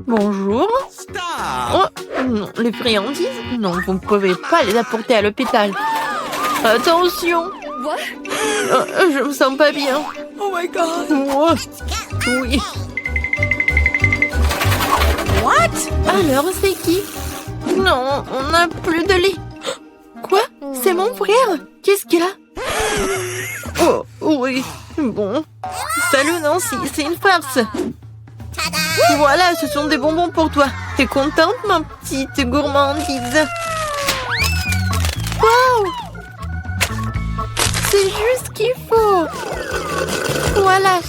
Bonjour. Oh, non, les friandises? Non, vous ne pouvez pas les apporter à l'hôpital. Attention. Je me sens pas bien. Oh my god! Oh, oui. What? Alors, c'est qui? Non, on n'a plus de lait. Quoi? C'est mon frère? Qu'est-ce qu'il a? Oh, oui. Bon. Salut Nancy, c'est une farce. Voilà, ce sont des bonbons pour toi. T'es contente, ma petite gourmandise? Wow! C'est juste ce qu'il faut. Voilà,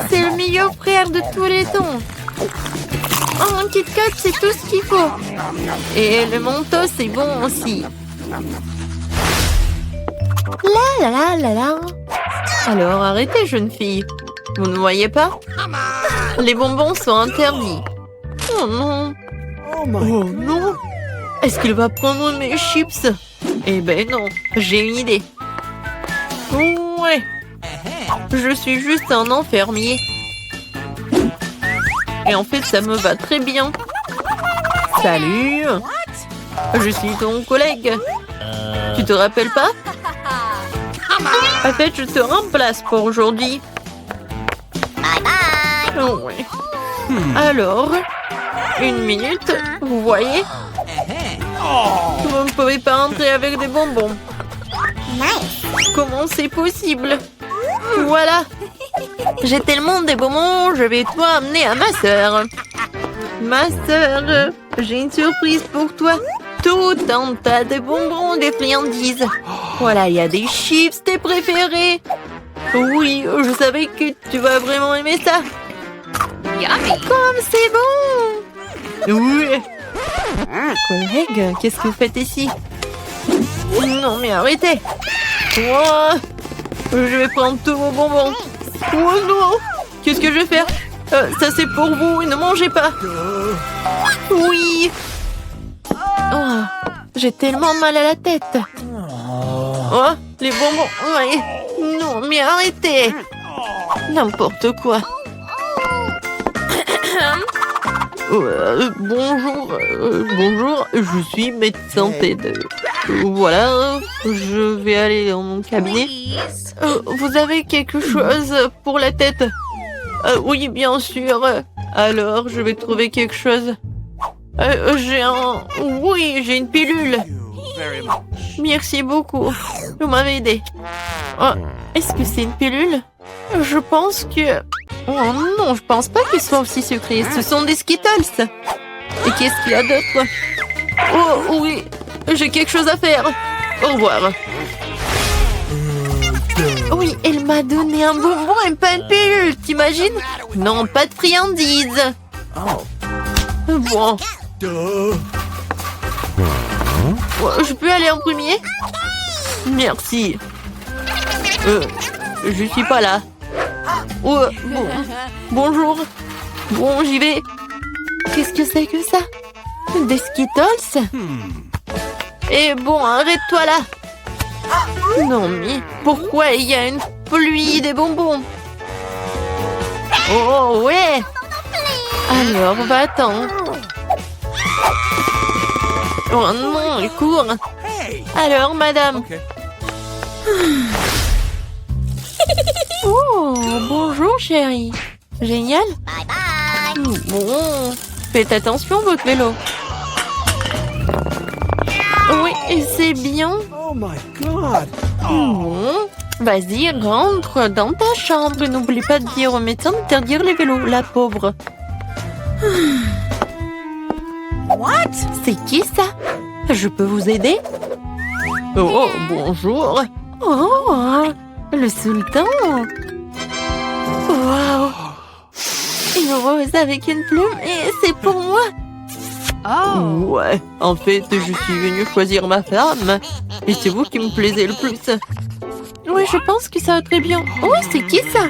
c'est le meilleur frère de tous les temps. Oh, un Kit Kat, c'est tout ce qu'il faut. Et le Mentos, c'est bon aussi. La la la la la. Alors arrêtez, jeune fille. Vous ne voyez pas? Les bonbons sont interdits. Oh non. Oh my Oh non. Est-ce qu'il va prendre mes chips? Eh ben non, j'ai une idée. Ouais. Je suis juste un enfermier. Et en fait, ça me va très bien. Salut. Je suis ton collègue. Tu te rappelles pas? En fait, je te remplace pour aujourd'hui. Oh, ouais. Alors, une minute, vous voyez? Vous ne pouvez pas entrer avec des bonbons. Comment c'est possible? Voilà. J'ai tellement des bonbons, je vais toi amener à ma sœur. Ma sœur, j'ai une surprise pour toi. Tout un tas de bonbons, des friandises. Voilà, il y a des chips, tes préférés. Oui, je savais que tu vas vraiment aimer ça. Comme c'est bon. Oui. Collègue, qu'est-ce que vous faites ici? Non, mais arrêtez. Oh, je vais prendre tous vos bonbons. Oh non. Qu'est-ce que je vais faire? Ça, c'est pour vous. Ne mangez pas. Oui. Oh, j'ai tellement mal à la tête. Oh, les bonbons. Ouais. Non, mais arrêtez. N'importe quoi. Bonjour, je suis médecin TED. Voilà, je vais aller dans mon cabinet. Vous avez quelque chose pour la tête? Oui, bien sûr. Alors, je vais trouver quelque chose. j'ai une pilule. Merci beaucoup. Vous m'avez aidé. Oh, est-ce que c'est une pilule? Je pense que... Oh non, je pense pas qu'il soit aussi sucré. Ce sont des Skittles. Et qu'est-ce qu'il y a d'autre? Oh oui, j'ai quelque chose à faire. Au revoir. Oui, elle m'a donné un bonbon et pas une pilule, t'imagines? Non, pas de friandises. Bon. Je peux aller en premier? Merci. Je suis pas là. Oh, bon. Bonjour. Bon, j'y vais. Qu'est-ce que c'est que ça? Des Skittles? Et bon, arrête-toi là. Non, mais pourquoi il y a une pluie des bonbons? Oh, ouais. Alors, va-t'en. Oh non, il court. Alors, madame. Oh, bonjour, chérie. Génial. Bon, faites attention, votre vélo. Oui, c'est bien. Oh my god! Bon, vas-y, rentre dans ta chambre. N'oublie pas de dire au médecin d'interdire les vélos, la pauvre. What? C'est qui ça? Je peux vous aider? Oh, bonjour. Oh, le sultan. Wow. Une rose avec une plume et c'est pour moi. Oh! Ouais, en fait, je suis venue choisir ma femme. Et c'est vous qui me plaisez le plus. Oui, je pense que ça va très bien. Oh, c'est qui ça?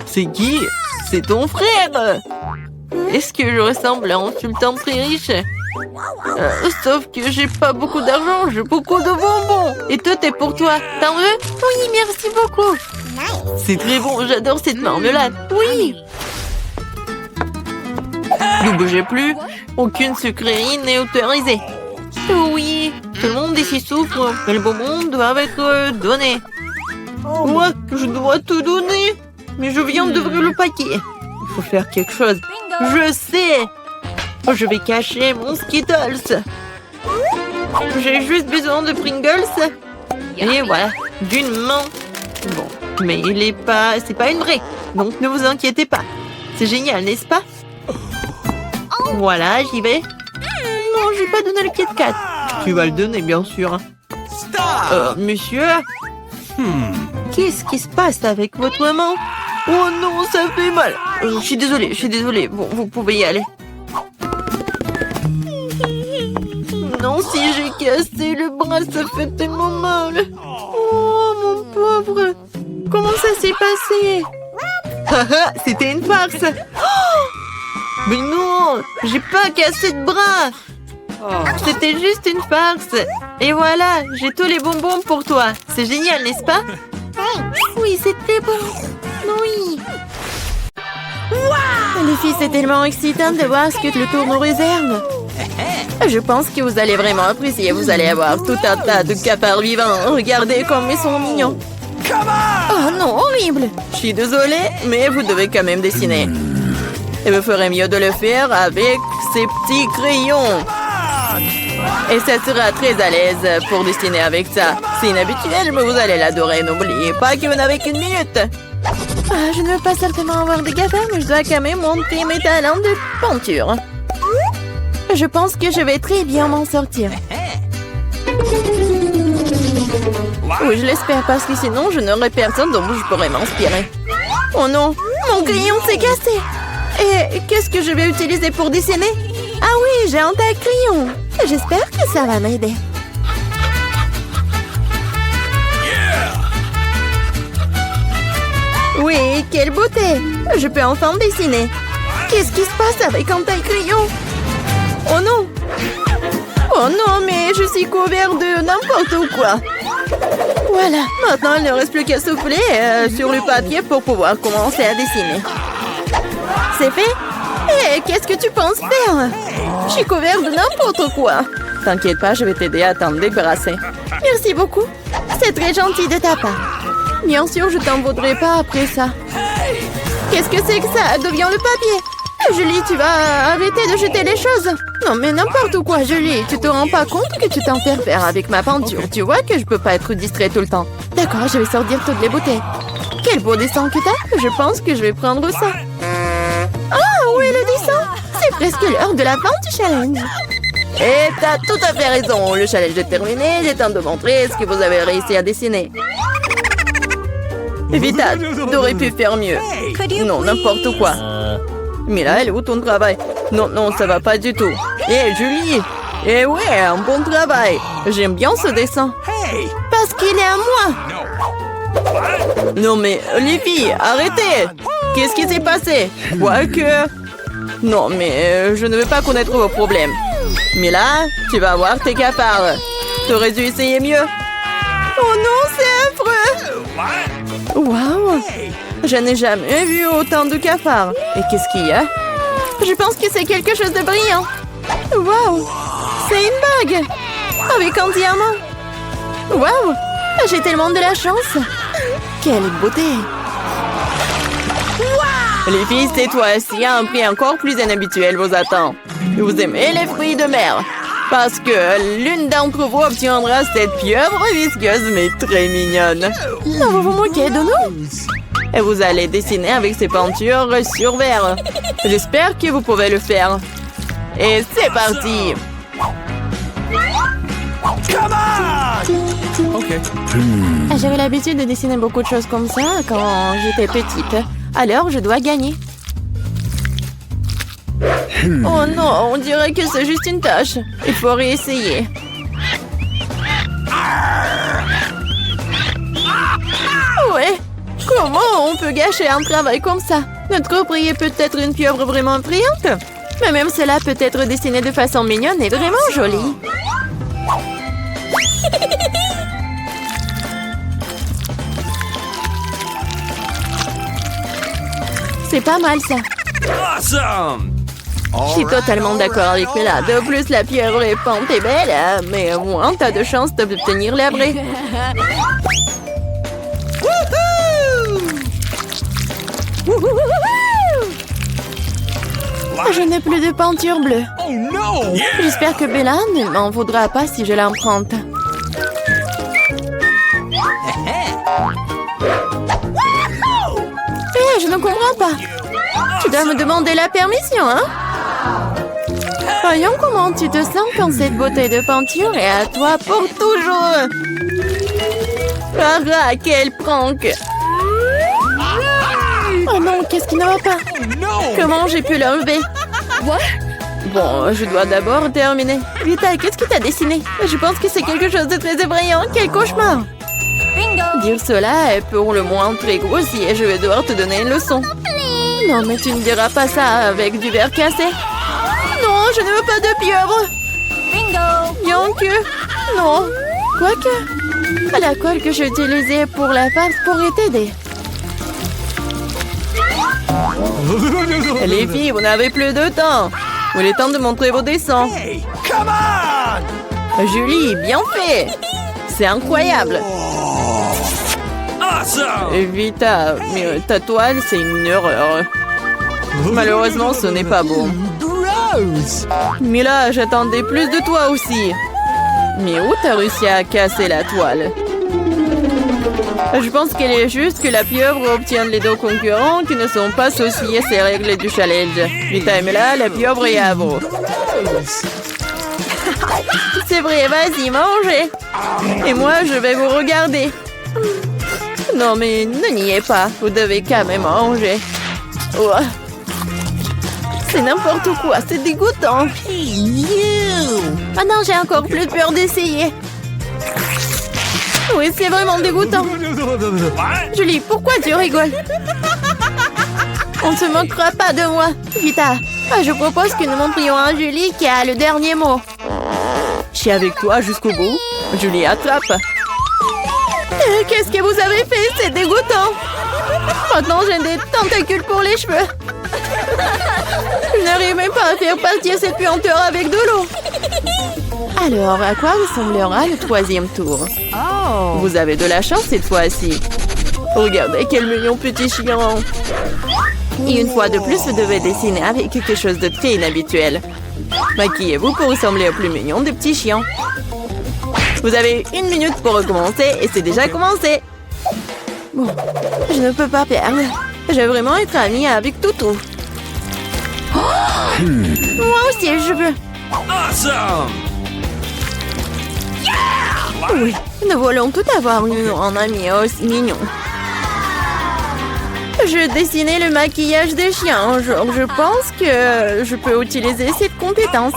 C'est qui? C'est ton frère. Est-ce que je ressemble à un sultan très riche? Sauf que j'ai pas beaucoup d'argent, j'ai beaucoup de bonbons. Et tout est pour toi. T'en veux? Oui, merci beaucoup. C'est très bon, j'adore cette marmelade. Oui. Ne bougez plus. Aucune sucrerie n'est autorisée. Oui, tout le monde ici souffre. Les bonbons doivent être donnés. Moi, je dois tout donner. Mais je viens d'ouvrir le paquet. Il faut faire quelque chose. Je sais. Je vais cacher mon Skittles. J'ai juste besoin de Pringles. Et voilà, d'une main. Bon, mais c'est pas une vraie. Donc ne vous inquiétez pas. C'est génial, n'est-ce pas? Voilà, j'y vais. Non, j'ai pas donné le Kit Kat. Tu vas le donner, bien sûr. Monsieur? Qu'est-ce qui se passe avec votre main? Oh non, ça fait mal. Je suis désolée. Bon, vous pouvez y aller. Non, si j'ai cassé le bras, ça fait tellement mal. Oh, mon pauvre. Comment ça s'est passé? Haha, c'était une farce. Oh, mais non, j'ai pas cassé de bras. C'était juste une farce. Et voilà, j'ai tous les bonbons pour toi. C'est génial, n'est-ce pas? Oui, c'était bon. Oui. Les filles, c'est tellement excitant de voir ce que le tour nous réserve. Je pense que vous allez vraiment apprécier. Vous allez avoir tout un tas de cafards vivants. Regardez comme ils sont mignons. Oh non, horrible. Je suis désolée, mais vous devez quand même dessiner. Et vous ferez mieux de le faire avec ces petits crayons. Et ça sera très à l'aise pour dessiner avec ça. C'est inhabituel, mais vous allez l'adorer. N'oubliez pas que vous n'avez qu'une minute. Je ne veux pas certainement avoir des cafards, mais je dois quand même montrer mes talents de peinture. Je pense que je vais très bien m'en sortir. Oui, je l'espère, parce que sinon, je n'aurai personne dont je pourrais m'inspirer. Oh non, mon crayon s'est cassé. Et qu'est-ce que je vais utiliser pour dessiner? Ah oui, j'ai un tas de crayons. J'espère que ça va m'aider. Oui, quelle beauté! Je peux enfin dessiner. Qu'est-ce qui se passe avec un taille-crayon? Oh non! Oh non, mais je suis couvert de n'importe quoi. Voilà, maintenant il ne reste plus qu'à souffler sur le papier pour pouvoir commencer à dessiner. C'est fait? Hé, qu'est-ce que tu penses faire? Je suis couvert de n'importe quoi. T'inquiète pas, je vais t'aider à t'en débarrasser. Merci beaucoup. C'est très gentil de ta part. Bien sûr, je t'en voudrais pas après ça. Qu'est-ce que c'est que ça? Deviens le papier. Julie, tu vas arrêter de jeter les choses. Non, mais n'importe quoi, Julie. Tu te rends pas compte que tu t'interfères avec ma peinture. Tu vois que je peux pas être distrait tout le temps. D'accord, je vais sortir toutes les bouteilles. Quel beau dessin que t'as. Je pense que je vais prendre ça. Ah, où est le dessin? C'est presque l'heure de la fin du challenge. Et t'as tout à fait raison. Le challenge est terminé. Il est temps de montrer ce que vous avez réussi à dessiner. Vita, t'aurais pu faire mieux. Non, n'importe quoi. Mais là, elle est où ton travail? Non, non, ça va pas du tout. Hé, Julie! Eh ouais, un bon travail. J'aime bien ce dessin. Parce qu'il est à moi. Non mais, les filles, arrêtez! Qu'est-ce qui s'est passé? Quoique... Non, mais je ne veux pas connaître vos problèmes. Mais là, tu vas voir tes cafards. T'aurais dû essayer mieux. Oh non, c'est affreux! Waouh! Je n'ai jamais vu autant de cafards. Et qu'est-ce qu'il y a? Je pense que c'est quelque chose de brillant. Waouh! C'est une bague! Avec un diamant. Waouh! J'ai tellement de la chance. Quelle beauté! Les filles, cette fois-ci, un prix encore plus inhabituel vous attend. Vous aimez les fruits de mer? Parce que l'une d'entre vous obtiendra cette pieuvre visqueuse mais très mignonne. Non, vous vous moquez de nous? Et vous allez dessiner avec ces peintures sur verre. J'espère que vous pouvez le faire. Et c'est parti! J'avais l'habitude de dessiner beaucoup de choses comme ça quand j'étais petite. Alors, je dois gagner. Oh non, on dirait que c'est juste une tâche. Il faut réessayer. Ouais, comment on peut gâcher un travail comme ça? Notre prix est peut-être une pieuvre vraiment brillante. Mais même cela peut être dessiné de façon mignonne et vraiment jolie. C'est pas mal ça. Awesome! Je suis totalement d'accord avec Mela. De plus, la pieuvre est pente et belle, hein, mais au moins, t'as de chances d'obtenir l'abré. Je n'ai plus de peinture bleue. Oh no! J'espère que Bella ne m'en voudra pas si je l'emprunte. Hé, je ne comprends pas. Tu dois me demander la permission, hein? Voyons comment tu te sens quand cette bouteille de peinture est à toi pour toujours. Ah, quel prank! Oh non, qu'est-ce qui ne va pas? Comment j'ai pu l'enlever? Bon, je dois d'abord terminer. Vita, qu'est-ce que t'as dessiné? Je pense que c'est quelque chose de très effrayant. Quel cauchemar! Dire cela est pour le moins très grossier. Je vais devoir te donner une leçon. Non, mais tu ne diras pas ça avec du verre cassé. Non, je ne veux pas de pieuvre. Bien que... Non. Quoique... La colle que j'ai utilisée pour la farce pourrait t'aider. Les filles, vous n'avez plus de temps. Il est temps de montrer vos dessins. Hey, come on! Julie, bien fait. C'est incroyable. Awesome! Vita, mais ta toile, c'est une erreur. Malheureusement, ce n'est pas beau. Gross! Mais là, j'attendais plus de toi aussi. Mais où t'as réussi à casser la toile? Je pense qu'il est juste que la pieuvre obtienne les deux concurrents qui ne sont pas associés à ces règles du challenge. Vita et Mela, la pieuvre est à vous. C'est vrai, vas-y, mangez. Et moi, je vais vous regarder. Non, mais ne niez pas. Vous devez quand même manger. Ouah. C'est n'importe quoi, c'est dégoûtant. Ah non, j'ai encore plus peur d'essayer. Oui, c'est vraiment dégoûtant. Julie, pourquoi tu rigoles? On ne se moquera pas de moi. Vita, je propose que nous montrions à Julie qui a le dernier mot. Je suis avec toi jusqu'au bout. Julie, attrape. Qu'est-ce que vous avez fait? C'est dégoûtant. Maintenant, j'ai des tentacules pour les cheveux. Je n'arrive même pas à faire partir cette puanteur avec de l'eau. Alors, à quoi ressemblera le troisième tour? Vous avez de la chance cette fois-ci. Regardez quel mignon petit chien. Et une fois de plus, vous devez dessiner avec quelque chose de très inhabituel. Maquillez-vous pour ressembler au plus mignon des petits chiens. Vous avez 1 minute pour recommencer et c'est déjà commencé. Bon, je ne peux pas perdre. Je veux vraiment être amie avec Toutou. Moi aussi, je veux. Awesome! Oui, nous voulons tout avoir un ami aussi mignon. Je dessinais le maquillage des chiens. Je pense que je peux utiliser cette compétence.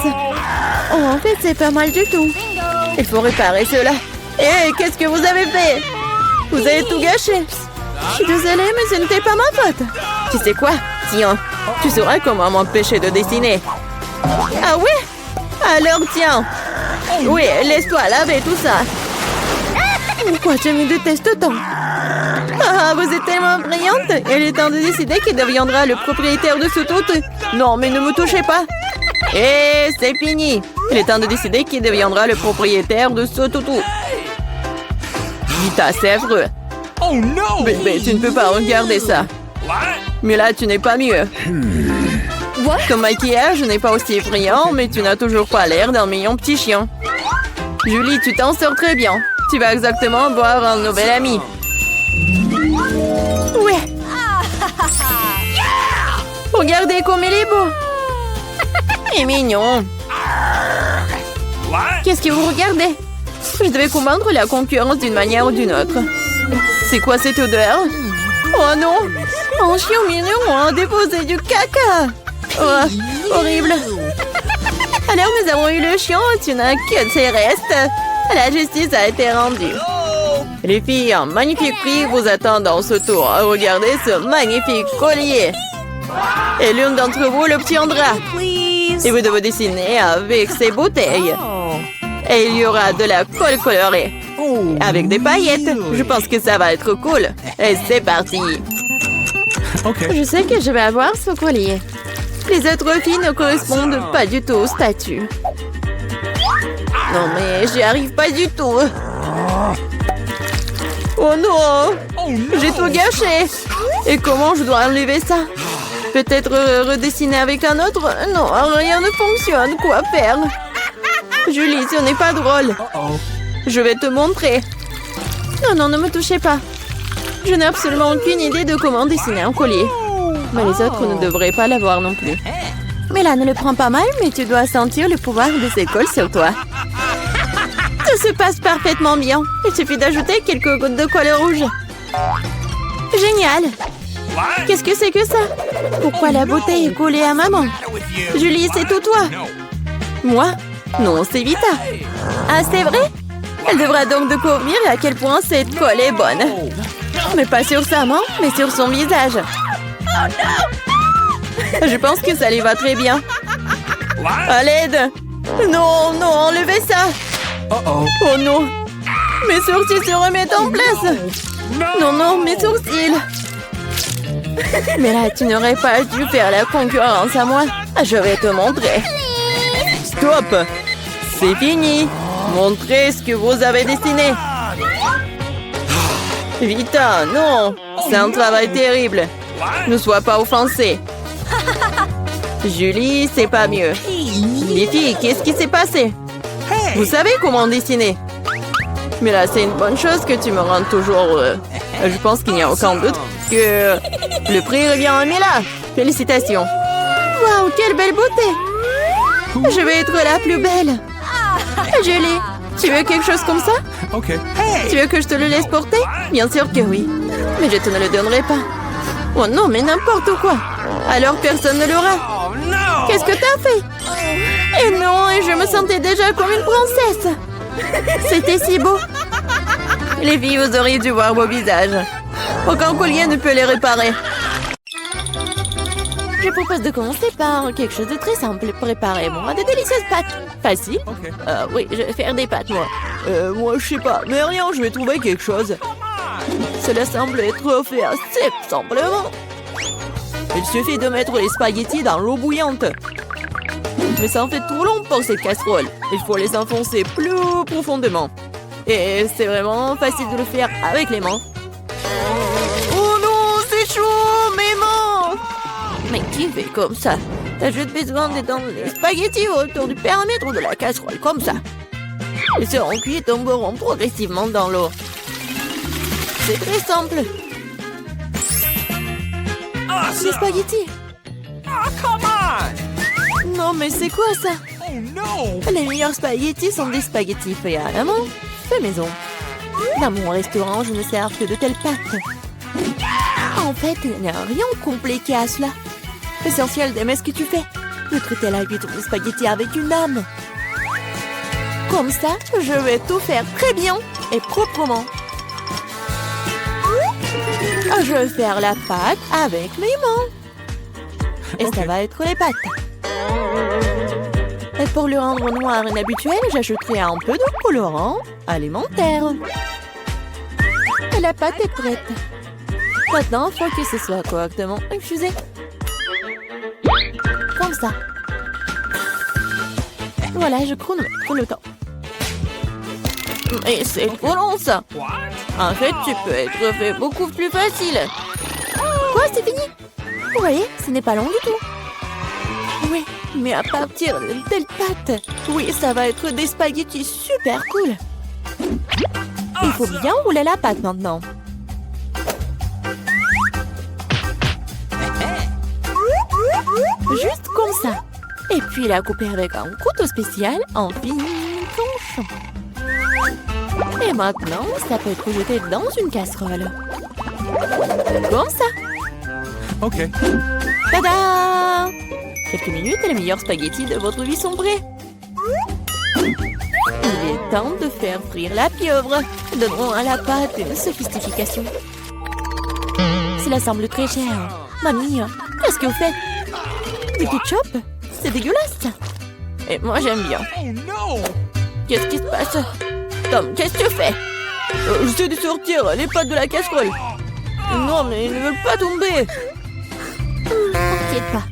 Oh, en fait, c'est pas mal du tout. Il faut réparer cela. Hé, qu'est-ce que vous avez fait? Vous avez tout gâché. Je suis désolée, mais ce n'était pas ma faute. Tu sais quoi? Tiens, tu sauras comment m'empêcher de dessiner. Ah ouais? Alors tiens. Oui, laisse-toi laver tout ça. Pourquoi tu me détestes tant? Ah, vous êtes tellement brillante. Il est temps de décider qui deviendra le propriétaire de ce toutou. Non, mais ne me touchez pas. Et c'est fini. Il est temps de décider qui deviendra le propriétaire de ce toutou. Vita, c'est affreux. Oh no! Bébé, tu ne peux pas regarder ça. Mais là, tu n'es pas mieux. Ton maquillage n'est pas aussi effrayant, mais tu n'as toujours pas l'air d'un mignon petit chien. Julie, tu t'en sors très bien. Tu vas exactement avoir un nouvel ami. Ouais. Regardez comme il est beau. Il est mignon. Qu'est-ce que vous regardez? Je devais combattre la concurrence d'une manière ou d'une autre. C'est quoi cette odeur? Oh non! Un chien mignon a déposé du caca! Oh, horrible! Alors nous avons eu le chien, tu n'as que ses restes. La justice a été rendue. Les filles, un magnifique prix vous attend dans ce tour. Regardez ce magnifique collier. Et l'une d'entre vous l'obtiendra. Et vous devez dessiner avec ces bouteilles. Et il y aura de la colle colorée. Avec des paillettes. Je pense que ça va être cool. Et c'est parti. Okay. Je sais que je vais avoir ce collier. Les autres filles ne correspondent pas du tout au statut. Non mais j'y arrive pas du tout. Oh non! J'ai tout gâché! Et comment je dois enlever ça? Peut-être redessiner avec un autre? Non, rien ne fonctionne. Quoi faire? Julie, ce n'est pas drôle. Je vais te montrer. Non, non, ne me touchez pas. Je n'ai absolument aucune idée de comment dessiner un collier. Mais les autres ne devraient pas l'avoir non plus. Mais là, ne le prends pas mal, mais tu dois sentir le pouvoir de cette colle sur toi. Tout se passe parfaitement bien. Il suffit d'ajouter quelques gouttes de colle rouge. Génial! Qu'est-ce que c'est que ça? Pourquoi la bouteille est collée à maman? Julie, c'est tout toi. Moi? Non, c'est Vita. Ah, c'est vrai? Elle devra donc découvrir à quel point cette colle est bonne. Mais pas sur sa main, mais sur son visage. Je pense que ça lui va très bien. À l'aide! Non, non, enlevez ça! Oh non! Mes sourcils se remettent en place! Non, non, mes sourcils! Mais là, tu n'aurais pas dû faire la concurrence à moi. Je vais te montrer. Stop! C'est fini! Montrez ce que vous avez dessiné. Vita, non! C'est un travail terrible. Ne sois pas offensée. Julie, c'est pas mieux. Les filles, qu'est-ce qui s'est passé? Vous savez comment dessiner? Mais là, c'est une bonne chose que tu me rendes toujours... Je pense qu'il n'y a aucun doute que le prix revient à Mila. Félicitations. Waouh, quelle belle beauté. Je vais être la plus belle. Julie, tu veux quelque chose comme ça? Ok. Tu veux que je te le laisse porter? Bien sûr que oui. Mais je te ne le donnerai pas. Oh non, mais n'importe quoi. Alors personne ne l'aura. Qu'est-ce que t'as fait? Et non, et je me sentais déjà comme une princesse. C'était si beau. Les filles, vous auriez dû voir vos visages. Aucun collier ne peut les réparer. Je propose de commencer par quelque chose de très simple. Préparez-moi de délicieuses pâtes. Facile? Oui, je vais faire des pâtes, moi. Moi, je sais pas. Mais rien, je vais trouver quelque chose. Cela semble être fait assez simplement. Il suffit de mettre les spaghettis dans l'eau bouillante. Mais ça en fait trop long pour cette casserole. Il faut les enfoncer plus profondément. Et c'est vraiment facile de le faire avec les mains. Oh non, c'est chaud, mes mains! Mais qui fait comme ça? T'as juste besoin d'étendre les spaghettis autour du périmètre de la casserole, comme ça. Ils seront cuits et tomberont progressivement dans l'eau. C'est très simple. Les spaghettis. Come on! Non, mais c'est quoi ça? Oh no! Les meilleurs spaghettis sont des spaghettis faits à la main, fait maison. Dans mon restaurant, je ne sers que de telles pâtes. En fait, il n'y a rien de compliqué à cela. L'essentiel d'aimer ce que tu fais. De traiter la huître de spaghettis avec une âme. Comme ça, je vais tout faire très bien et proprement. Je vais faire la pâte avec mes mains. Et ça va être les pâtes. Et pour le rendre noir et inhabituel, j'ajouterai un peu de colorant alimentaire. Et la pâte est prête. Maintenant, il faut que ce soit correctement infusé. Comme ça. Voilà, je chronomètre le temps. Et c'est trop long, ça. En fait, tu peux être fait beaucoup plus facile. Quoi, c'est fini? Vous voyez, ce n'est pas long du tout. Oui, mais à partir de telle pâte, oui, ça va être des spaghettis super cool. Il faut bien rouler la pâte maintenant. Juste comme ça. Et puis la couper avec un couteau spécial en fines tranches. Et maintenant, ça peut être jeté dans une casserole. Comme ça. Ok. Tada! Quelques minutes et les meilleurs spaghettis de votre vie sont prêts. Il est temps de faire frire la pieuvre. Donnons à la pâte une sophistication. Cela semble très cher. Mamie, qu'est-ce que vous faites? Du ketchup? C'est dégueulasse. Et moi, j'aime bien. Oh no! Qu'est-ce qui se passe? Tom, qu'est-ce que tu fais? J'essaie de sortir les pâtes de la casserole. Non, mais ils ne veulent pas tomber. T'inquiète pas.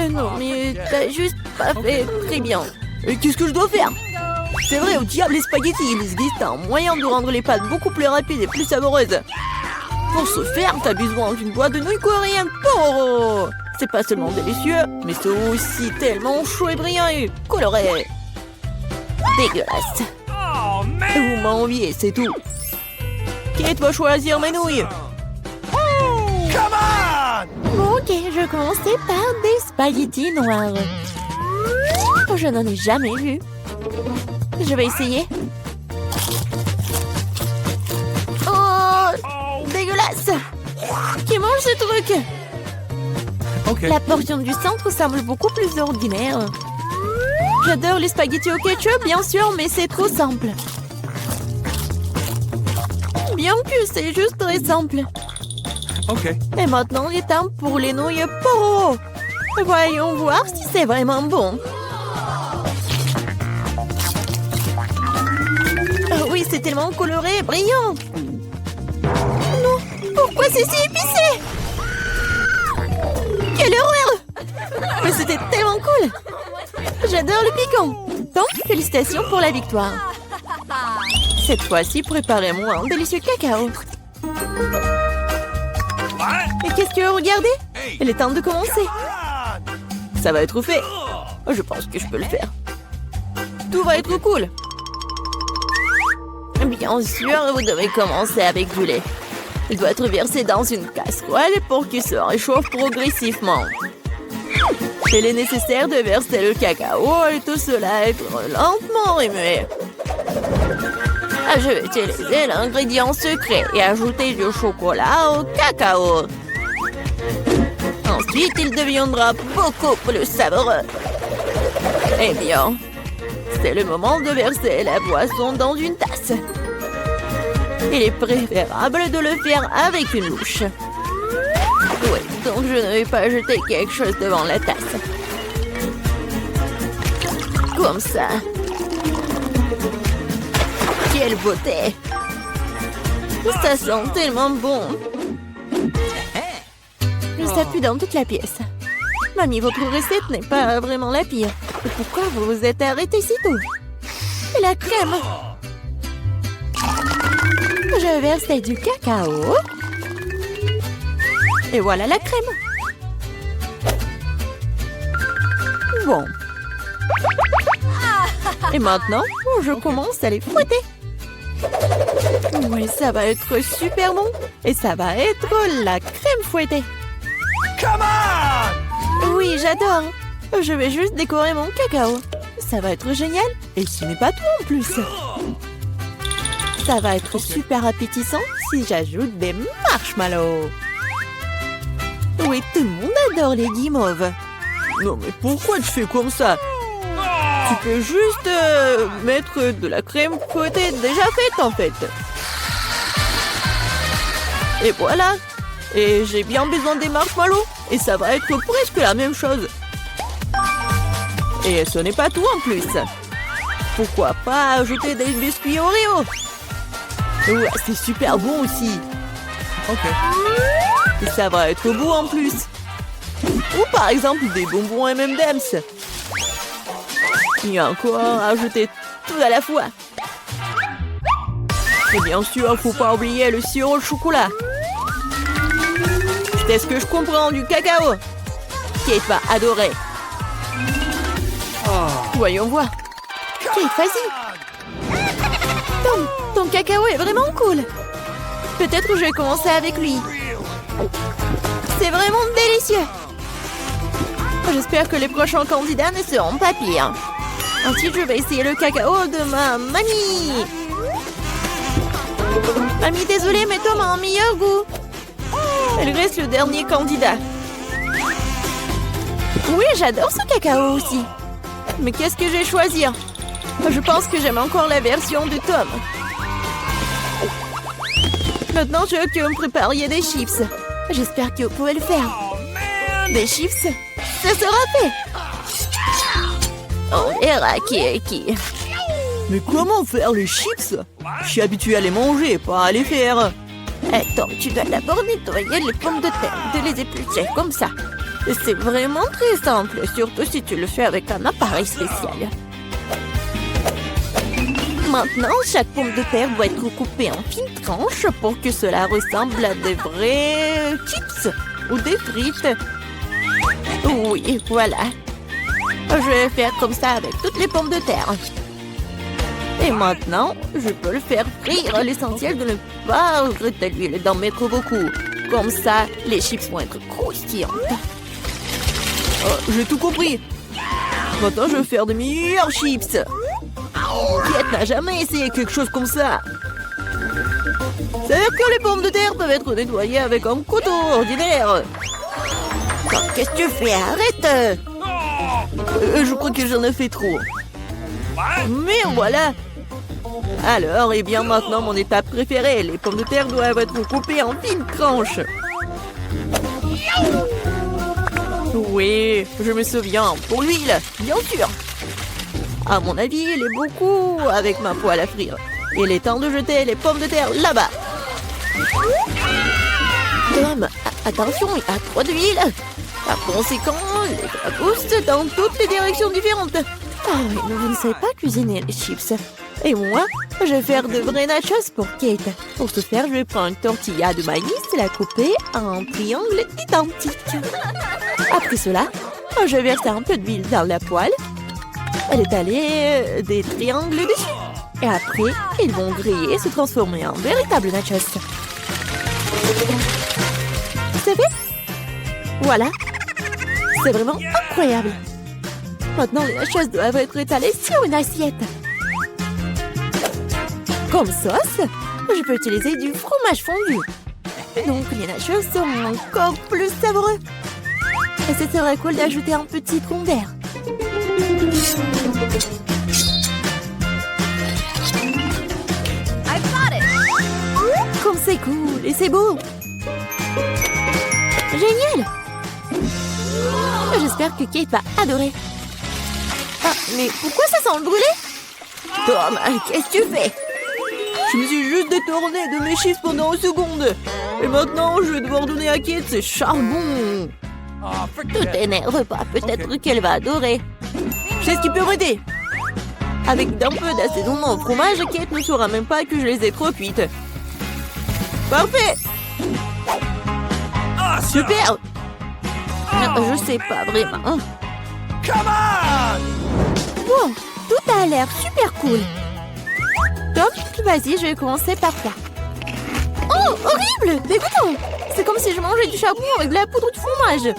Non, mais t'as juste pas fait très bien. Et qu'est-ce que je dois faire? C'est vrai, au diable les spaghettis, il existe un moyen de rendre les pâtes beaucoup plus rapides et plus savoureuses. Pour ce faire, t'as besoin d'une boîte de nouilles coréennes Pororo. C'est pas seulement délicieux, mais c'est aussi tellement chaud et brillant et coloré. Dégueulasse. Oh, man. Vous m'enviez, c'est tout. Qui va choisir mes nouilles? Come on! Bon, ok, je commencerai par des spaghettis noirs. Oh, je n'en ai jamais vu. Je vais essayer. Oh, dégueulasse! Qui mange ce truc? Okay. La portion du centre semble beaucoup plus ordinaire. J'adore les spaghettis au ketchup, bien sûr, mais c'est trop simple. Bien que c'est juste très simple. Okay. Et maintenant, il est temps pour les nouilles Pororo. Voyons voir si c'est vraiment bon. Oh oui, c'est tellement coloré et brillant. Non, pourquoi c'est si épicé? Quelle horreur! Mais c'était tellement cool. J'adore le piquant. Donc, félicitations pour la victoire. Cette fois-ci, préparez-moi un délicieux cacao. Et qu'est-ce que vous regardez? Il est temps de commencer. Ça va être fait. Je pense que je peux le faire. Tout va être cool. Bien sûr, vous devez commencer avec du lait. Il doit être versé dans une casserole pour qu'il se réchauffe progressivement. Il est nécessaire de verser le cacao et tout cela être lentement remué. Je vais utiliser l'ingrédient secret et ajouter du chocolat au cacao. Ensuite, il deviendra beaucoup plus savoureux. Eh bien, c'est le moment de verser la boisson dans une tasse. Il est préférable de le faire avec une louche. Oui, donc je ne vais pas jeter quelque chose devant la tasse. Comme ça. Quelle beauté! Ça sent tellement bon. Ça pue dans toute la pièce. Mamie, votre recette n'est pas vraiment la pire. Et pourquoi vous vous êtes arrêtée si tôt? Et la crème? Je verse du cacao. Et voilà la crème. Bon. Et maintenant, je commence à les fouetter. Oui, ça va être super bon. Et ça va être la crème fouettée. Come on! Oui, j'adore. Je vais juste décorer mon cacao. Ça va être génial. Et ce n'est pas tout en plus. Ça va être super appétissant si j'ajoute des marshmallows. Oui, tout le monde adore les guimauves. Non, mais pourquoi tu fais comme ça? Tu peux juste mettre de la crème fouettée déjà faite, en fait. Et voilà. Et j'ai bien besoin des marshmallows. Et ça va être presque la même chose. Et ce n'est pas tout en plus. Pourquoi pas ajouter des biscuits Oreo? Ouais, c'est super bon aussi. Okay. Et ça va être beau en plus. Ou par exemple des bonbons M&M's. Il y a encore à ajouter tout à la fois. Et bien sûr, faut pas oublier le sirop de chocolat. C'est ce que je comprends du cacao. Kate va adorer. Voyons voir. Kate, vas-y. Ton cacao est vraiment cool. Peut-être que je vais commencer avec lui. C'est vraiment délicieux. J'espère que les prochains candidats ne seront pas pires. Ensuite, je vais essayer le cacao de ma mamie. Mamie, désolée, mais Tom a un meilleur goût. Elle reste le dernier candidat. Oui, j'adore ce cacao aussi. Mais qu'est-ce que je vais choisir? Je pense que j'aime encore la version de Tom. Maintenant, je veux que vous me prépariez des chips. J'espère que vous pouvez le faire. Des chips, ça sera fait. On verra qui est qui. Mais comment faire les chips? Je suis habituée à les manger, pas à les faire. Attends, tu dois d'abord nettoyer les pommes de terre, de les éplucher comme ça. C'est vraiment très simple, surtout si tu le fais avec un appareil spécial. Maintenant, chaque pomme de terre doit être coupée en fines tranches pour que cela ressemble à des vrais chips ou des frites. Oui, voilà. Je vais faire comme ça avec toutes les pommes de terre. Et maintenant, je peux le faire frire. L'essentiel de ne pas regretter l'huile et d'en mettre beaucoup. Comme ça, les chips vont être croustillantes. Oh, j'ai tout compris. Maintenant, je vais faire de meilleurs chips. Kate n'a jamais essayé quelque chose comme ça. C'est-à-dire que les pommes de terre peuvent être nettoyées avec un couteau ordinaire. Oh, qu'est-ce que tu fais? Arrête! Je crois que j'en ai fait trop. Mais voilà. Alors, et bien maintenant, mon étape préférée. Les pommes de terre doivent être coupées en fines tranches. Oui, je me souviens. Pour l'huile, bien sûr. À mon avis, il est beaucoup avec ma poêle à frire. Il est temps de jeter les pommes de terre là-bas. Tom, attention, il y a trop d'huile. Par conséquent, les poussent dans toutes les directions différentes. Ah oui, mais vous ne savez pas cuisiner les chips. Et moi, je vais faire de vrais nachos pour Kate. Pour ce faire, je vais prendre une tortilla de maïs et la couper en triangles identiques. Après cela, je vais verser un peu d'huile dans la poêle. Elle étaler des triangles dessus. Et après, ils vont griller et se transformer en véritables nachos. C'est fait? Voilà. C'est vraiment incroyable. Maintenant, les nachos doivent être étalés sur une assiette. Comme sauce, je peux utiliser du fromage fondu. Donc, les nachos seront encore plus savoureux. Et ce serait cool d'ajouter un petit tronc d'air. Comme c'est cool et c'est beau. Génial. J'espère que Kate va adorer. Ah, mais pourquoi ça sent le brûlé? Tom, qu'est-ce que tu fais? Je me suis juste détournée de mes chips pendant une seconde. Et maintenant, je vais devoir donner à Kate ses charbons. Ne t'énerve pas, peut-être qu'elle va adorer. Je sais ce qui peut m'aider. Avec d'un peu d'assaisonnement au fromage, Kate ne saura même pas que je les ai trop cuites. Parfait. Super. Je sais pas vraiment. Bon, tout a l'air super cool. Top, vas-y, je vais commencer par toi. Oh, horrible! Dégoûtant! C'est comme si je mangeais du charbon avec de la poudre de fromage.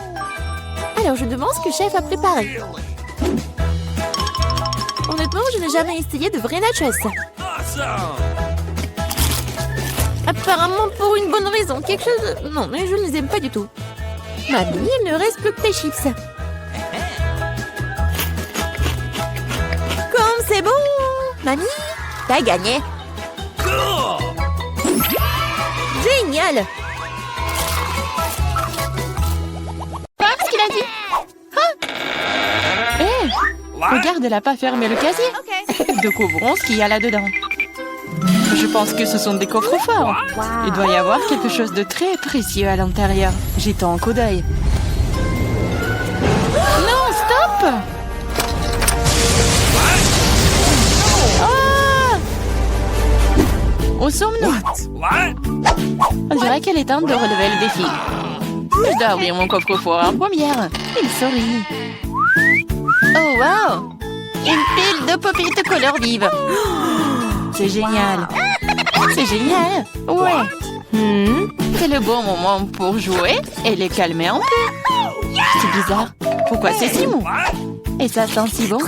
Alors, je demande ce que chef a préparé. Honnêtement, je n'ai jamais essayé de vrais nachos. Apparemment pour une bonne raison. Quelque chose... Non, mais je ne les aime pas du tout. Mamie, il ne reste plus que tes chips. Comme c'est bon! Mamie, t'as gagné. Génial! Qu'est-ce qu'il a dit? Ah! Hé! Regarde, elle n'a pas fermé le casier. Découvrons ce qu'il y a là-dedans. Je pense que ce sont des coffres forts. Il doit y avoir quelque chose de très précieux à l'intérieur. Jetons un coup d'œil. Non, stop! Ah! Où sommes-nous? On dirait qu'elle est temps de relever le défi. Je dois ouvrir mon coffre-fort en première. Il sourit. Oh, wow! Une pile de pop-it couleur vive. C'est génial. C'est génial. Ouais. C'est le bon moment pour jouer et les calmer un peu. C'est bizarre. Pourquoi c'est si mou? Et ça sent si bon.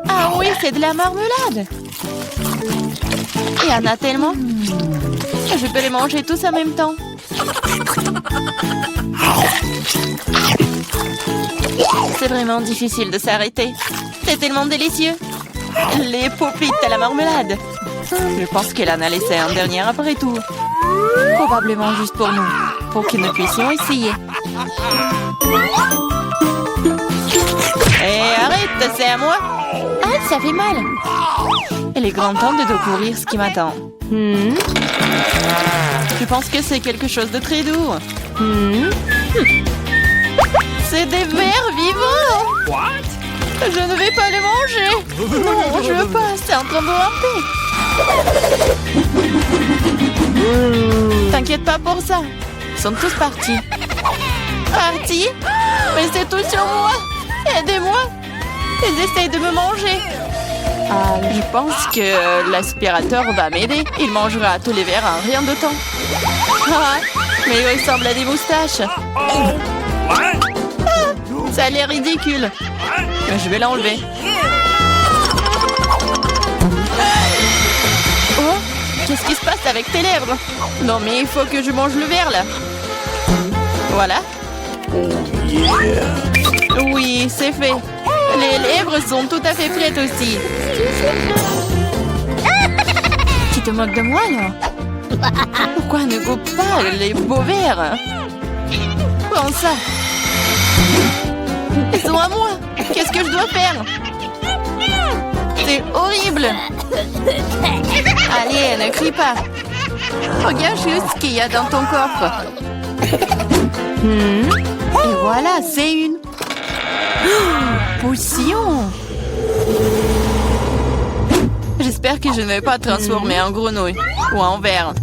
Ah oui, c'est de la marmelade. Il y en a tellement. Je peux les manger tous en même temps. C'est vraiment difficile de s'arrêter. C'est tellement délicieux. Les pop-it à la marmelade. Je pense qu'elle en a laissé un dernier après tout. Probablement juste pour nous, pour que nous puissions essayer. Hé, arrête, c'est à moi. Ah, ça fait mal. Il est grand temps de découvrir ce qui m'attend. Je pense que c'est quelque chose de très doux. C'est des vers vivants! What? Je ne vais pas le manger! Non, je veux pas, c'est en train de ramper! T'inquiète pas pour ça! Ils sont tous partis! Partis? Mais c'est tout sur moi! Aidez-moi! Ils essayent de me manger! Ah, je pense que l'aspirateur va m'aider. Il mangera tous les verres en rien de temps. Ah, mais il ressemble à des moustaches. What? Ça a l'air ridicule. Mais je vais l'enlever. Oh, qu'est-ce qui se passe avec tes lèvres? Non, mais il faut que je mange le verre, là. Voilà. Oui, c'est fait. Les lèvres sont tout à fait prêtes aussi. Tu te moques de moi, là? Pourquoi ne goûte pas les beaux verres? Prends ça. Ils sont à moi. Qu'est-ce que je dois faire? C'est horrible. Allez, ne crie pas. Regarde juste ce qu'il y a dans ton coffre. Et voilà, c'est une potion. J'espère que je ne vais pas te transformer en grenouille ou en ver.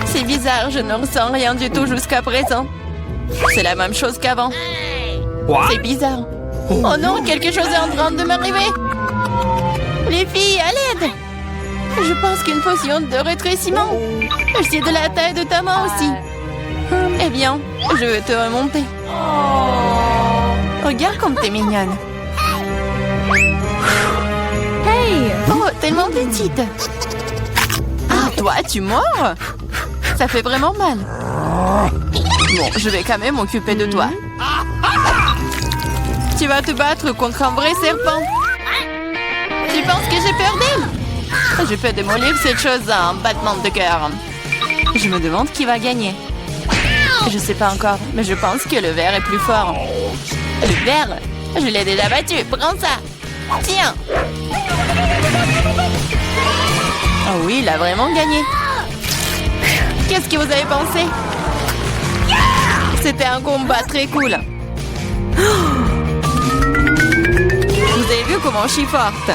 C'est bizarre, je ne ressens rien du tout jusqu'à présent. C'est la même chose qu'avant. C'est bizarre. Oh non, quelque chose est en train de m'arriver. Les filles, à l'aide. Je pense qu'une potion de rétrécissement. C'est de la taille de ta main aussi. Eh bien, je vais te remonter. Regarde comme t'es mignonne. Hey! Oh, tellement petite. Ah, toi, tu mords? Ça fait vraiment mal. Bon, je vais quand même m'occuper de toi. Tu vas te battre contre un vrai serpent. Tu penses que j'ai peur d'elle? Je peux démolir cette chose à un battement de cœur. Je me demande qui va gagner. Je sais pas encore, mais je pense que le ver est plus fort. Le ver? Je l'ai déjà battu. Prends ça. Tiens. Oh oui, il a vraiment gagné. Qu'est-ce que vous avez pensé? C'était un combat très cool. Vous avez vu comment je suis forte?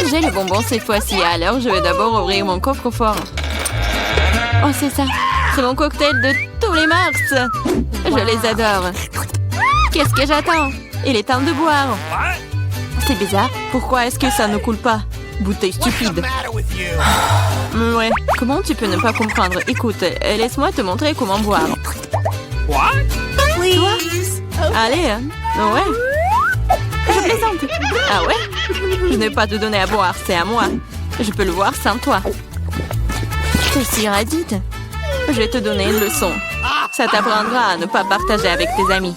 J'ai le bonbon cette fois-ci, alors je vais d'abord ouvrir mon coffre-fort. Oh, c'est ça. C'est mon cocktail de tous les mars. Je les adore. Qu'est-ce que j'attends? Il est temps de boire. C'est bizarre. Pourquoi est-ce que ça ne coule pas? Bouteille stupide. Ouais. Comment tu peux ne pas comprendre? Écoute, laisse-moi te montrer comment boire. What? Toi? Allez, hein? Ouais. Je plaisante. Ah ouais? Je n'ai pas te donner à boire, c'est à moi. Je peux le voir sans toi. T'es si radide. Je vais te donner une leçon. Ça t'apprendra à ne pas partager avec tes amis.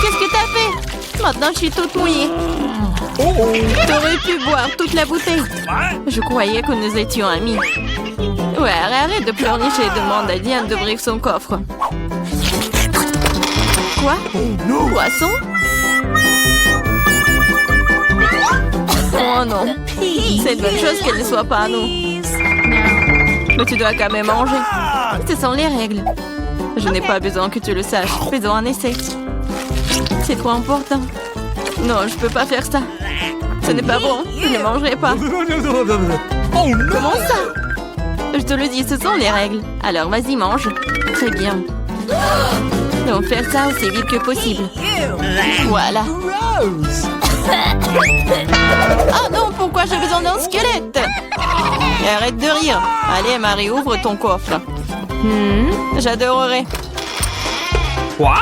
Qu'est-ce que t'as fait? Maintenant, je suis toute mouillée. T'aurais pu boire toute la bouteille. Je croyais que nous étions amis. Ouais, arrête de pleurnicher et demande à Diane d'ouvrir son coffre. Quoi? Poisson? Oh non. C'est une bonne chose qu'elle ne soit pas à nous. Mais tu dois quand même manger. Ce sont les règles. Je n'ai pas besoin que tu le saches. Faisons un essai. C'est trop important. Non, je peux pas faire ça. Ce n'est pas bon. Je ne mangerai pas. Comment ça? Je te le dis, ce sont les règles. Alors vas-y, mange. Très bien. On va faire ça aussi vite que possible. Voilà. Oh non, pourquoi j'ai besoin d'un squelette? Arrête de rire. Allez, Marie, ouvre ton coffre. J'adorerais.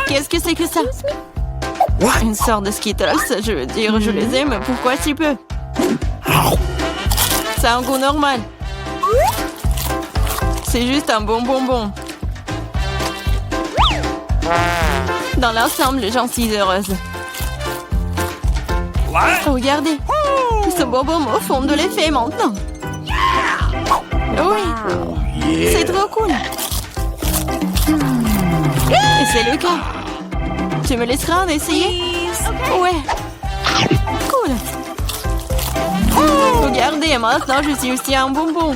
Qu'est-ce que c'est que ça? Une sorte de Skittles, je veux dire, je les aime. Pourquoi si peu? Ça a un goût normal. C'est juste un bon bonbon. Dans l'ensemble, j'en suis heureuse. Regardez, ce bonbon me font de l'effet maintenant. Oui, c'est trop cool. Et c'est le cas. Tu me laisseras en essayer? Ouais. Cool. Regardez, maintenant je suis aussi un bonbon.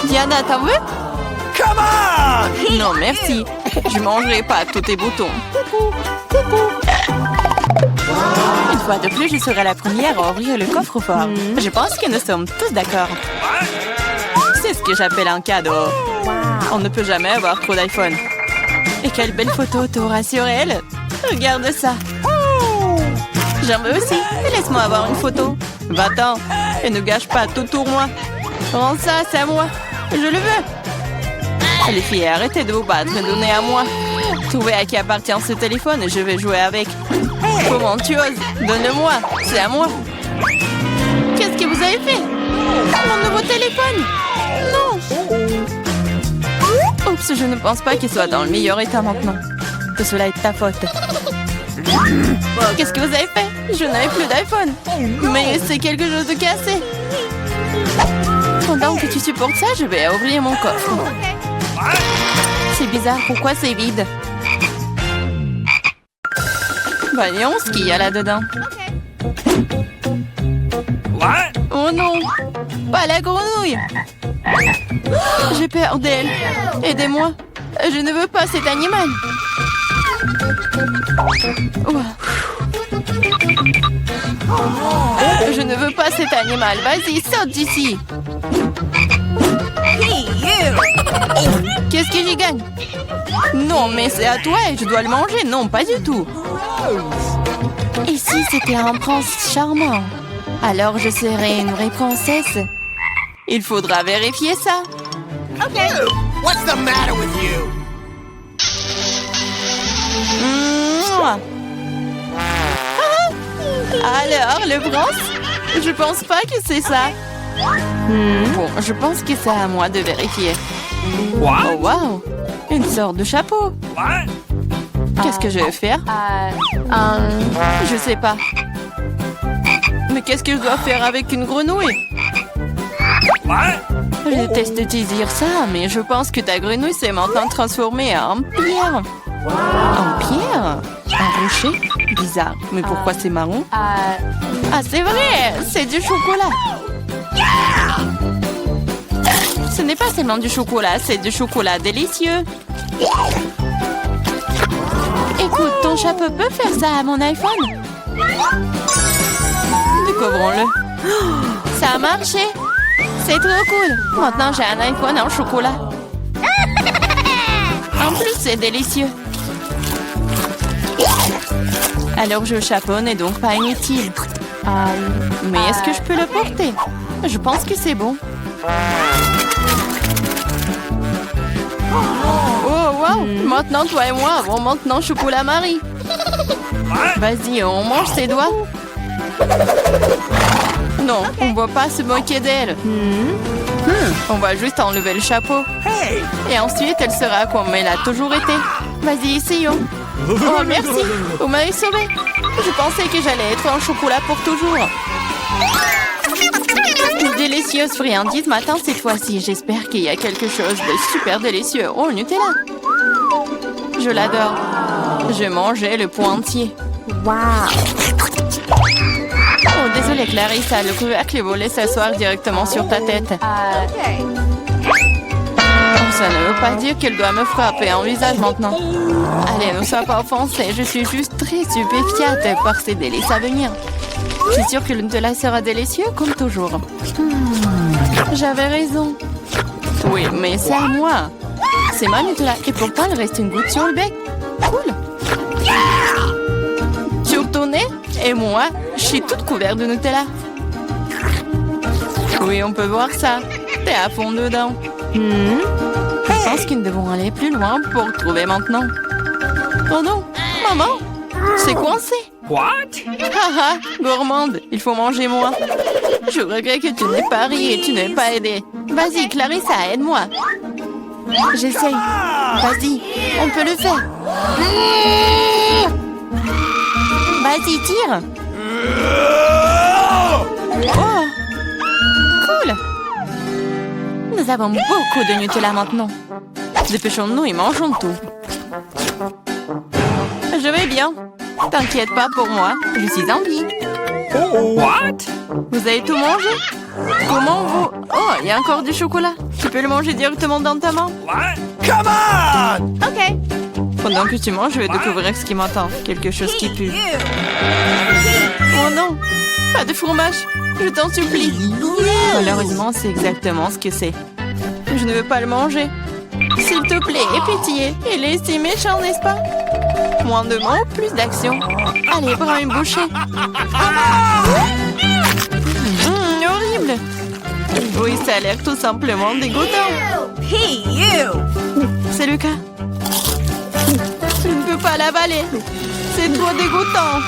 Diana, t'en veux? Come on! Non, merci. Je mangerai pas tous tes boutons. Une fois de plus, je serai la première à ouvrir le coffre-fort. Je pense que nous sommes tous d'accord. C'est ce que j'appelle un cadeau. On ne peut jamais avoir trop d'iPhone. Et quelle belle photo t'auras sur elle. Regarde ça. J'en veux aussi. Laisse-moi avoir une photo. Va-t'en. Et ne gâche pas tout pour moi. Rends ça, c'est à moi. Je le veux. Les filles, arrêtez de vous battre et donnez à moi. Trouvez à qui appartient ce téléphone et je vais jouer avec. Comment tu oses? Donne-le-moi. C'est à moi. Qu'est-ce que vous avez fait? Mon nouveau téléphone? Non. Oups, je ne pense pas qu'il soit dans le meilleur état maintenant. Que cela est ta faute. Qu'est-ce que vous avez fait? Je n'avais plus d'iPhone. Mais c'est quelque chose de cassé. Pendant que tu supportes ça, je vais ouvrir mon coffre. C'est bizarre, pourquoi c'est vide? Voyons ce qu'il y a là-dedans. What? Oh non! Pas la grenouille! J'ai peur d'elle. Aidez-moi. Je ne veux pas cet animal. Je ne veux pas cet animal. Vas-y, saute d'ici. Qu'est-ce que j'y gagne? Non, mais c'est à toi et je dois le manger. Non, pas du tout. Et si c'était un prince charmant? Alors je serais une vraie princesse. Il faudra vérifier ça. OK. What's the matter with you? Mouah. Ah. Alors, le prince? Je pense pas que c'est ça. Bon, je pense que c'est à moi de vérifier. What? Oh, wow! Une sorte de chapeau. What? Qu'est-ce que je vais faire? Je sais pas. Mais qu'est-ce que je dois faire avec une grenouille? What? Je déteste te dire ça, mais je pense que ta grenouille s'est maintenant transformée en pierre. En pierre? Un rocher? Bizarre. Mais pourquoi c'est marron? Ah, c'est vrai! C'est du chocolat! Ce n'est pas seulement du chocolat, c'est du chocolat délicieux. Écoute, ton chapeau peut faire ça à mon iPhone? Découvrons-le. Oh, ça a marché! C'est trop cool! Maintenant, j'ai un iPhone en chocolat. En plus, c'est délicieux. Alors, le chapeau n'est donc pas inutile. Mais est-ce que je peux le porter? Je pense que c'est bon. Oh, wow! Maintenant, toi et moi avons maintenant chocolat Marie. Vas-y, on mange ses doigts. Non, on ne va pas se moquer d'elle. On va juste enlever le chapeau. Hey! Et ensuite, elle sera comme elle a toujours été. Vas-y, essayons. Oh, merci. Vous m'avez sauvé. Je pensais que j'allais être en chocolat pour toujours. Une délicieuse friandise m'attend cette fois-ci. J'espère qu'il y a quelque chose de super délicieux. Oh, Nutella. Je l'adore. Je mangeais le pot entier. Wow. Oh, désolée, Clarissa. Le couvercle est volé s'asseoir directement sur ta tête. OK. Oh, ça ne veut pas dire qu'elle doit me frapper en visage maintenant. Allez, ne sois pas offensée. Je suis juste très stupéfiante par ces délices à venir. Je suis sûre que le Nutella sera délicieux comme toujours. J'avais raison. Oui, mais c'est à moi. C'est ma Nutella. Et pourtant, il reste une goutte sur le bec. Cool. Sur ton nez? Et moi, je suis toute couverte de Nutella. Oui, on peut voir ça. T'es à fond dedans. Je pense que nous devons aller plus loin pour trouver maintenant. Oh non, maman, c'est coincé. What? Haha, gourmande, il faut manger moins. Je regrette que tu n'aies pas ri et tu n'aies pas aidé. Vas-y, Clarissa, aide-moi. J'essaye. Vas-y, on peut le faire. Vas-y, tire. Oh, cool. Nous avons beaucoup de Nutella maintenant. Dépêchons-nous et mangeons tout. Je vais bien. T'inquiète pas pour moi, je suis en vie. What? Vous avez tout mangé? Comment vous... Oh, il y a encore du chocolat. Tu peux le manger directement dans ta main? What? Come on! Okay. Pendant que tu manges, je vais découvrir ce qui m'attend. Quelque chose qui pue. Oh non! Pas de fromage! Je t'en supplie! Malheureusement, c'est exactement ce que c'est. Je ne veux pas le manger. S'il te plaît, aie pitié. Il est si méchant, n'est-ce pas? Moins de mots, plus d'action. Allez, prends une bouchée. Horrible! Oui, ça a l'air tout simplement dégoûtant. Hey, you! C'est le cas. Je ne peux pas l'avaler. C'est trop dégoûtant.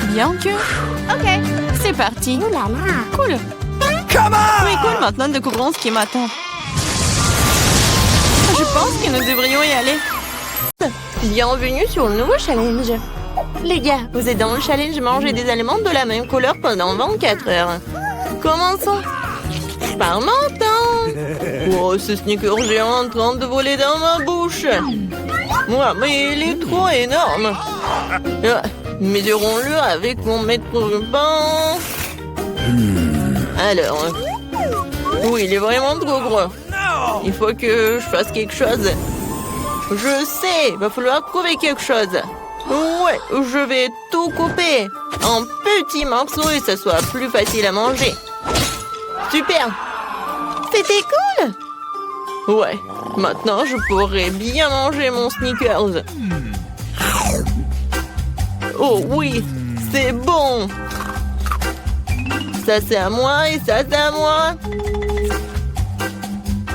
Bien que... Okay. C'est parti. Cool. Come on! Oui, cool. Maintenant, découvrons ce qui m'attend. Je pense que nous devrions y aller. Bienvenue sur le nouveau challenge. Les gars, vous êtes dans le challenge manger des aliments de la même couleur pendant 24 heures. Commençons. Par menton. Oh, ce sneaker géant en train de voler dans ma bouche. Ouais, mais il est trop énorme. Mesurons-le avec mon mètre ruban. Alors, oui, il est vraiment trop gros. No! Il faut que je fasse quelque chose. Je sais, il va falloir trouver quelque chose. Ouais, je vais tout couper en petits morceaux et ça soit plus facile à manger. Super! C'était cool! Ouais, maintenant je pourrais bien manger mon Snickers. Oh oui, c'est bon! Ça c'est à moi et ça c'est à moi.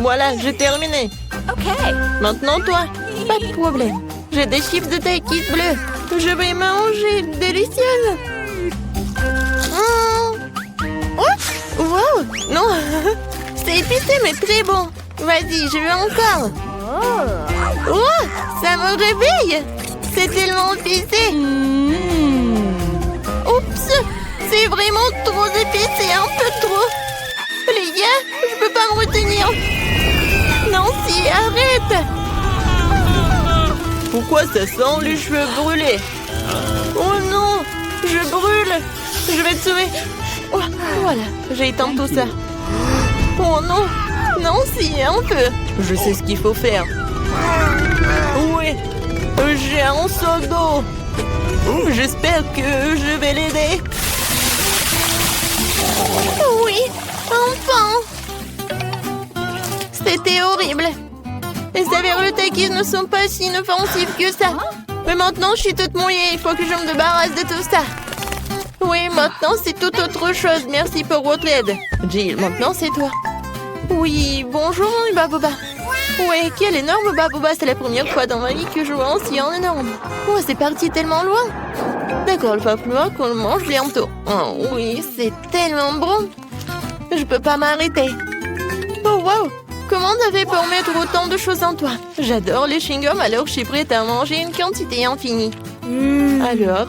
Voilà, j'ai terminé. Okay. Maintenant toi, pas de problème. J'ai des chips de taïkis bleus. Je vais manger, délicieuse. Oh, wow, non, c'est épicé mais très bon. Vas-y, je veux encore. Oh, ça me réveille. C'est tellement épicé. Oups, c'est vraiment trop épicé, un peu trop. Les gars, je peux pas me retenir. Nancy, arrête. Pourquoi ça sent les cheveux brûlés? Oh non, je brûle. Je vais te sauver. Oh, voilà, j'ai éteint tout ça. Oh non, Nancy, un peu. Je sais ce qu'il faut faire. Oui, j'ai un seau d'eau. J'espère que je vais l'aider. Oui, enfin. C'était horrible. Les saveurs de taquis ne sont pas si inoffensifs que ça. Mais maintenant, je suis toute mouillée. Il faut que je me débarrasse de tout ça. Oui, maintenant, c'est tout autre chose. Merci pour votre aide. Jill, maintenant, c'est toi. Oui, bonjour, mon Baboba. Oui, quel énorme Baboba. C'est la première fois dans ma vie que je vois un si énorme. Oh, c'est parti tellement loin. D'accord, il va falloir qu'on le mange bientôt. Oh oui, c'est tellement bon. Je peux pas m'arrêter. Oh, wow. Comment t'as fait pour mettre autant de choses en toi? J'adore les chewing-gums, alors je suis prête à manger une quantité infinie. Alors,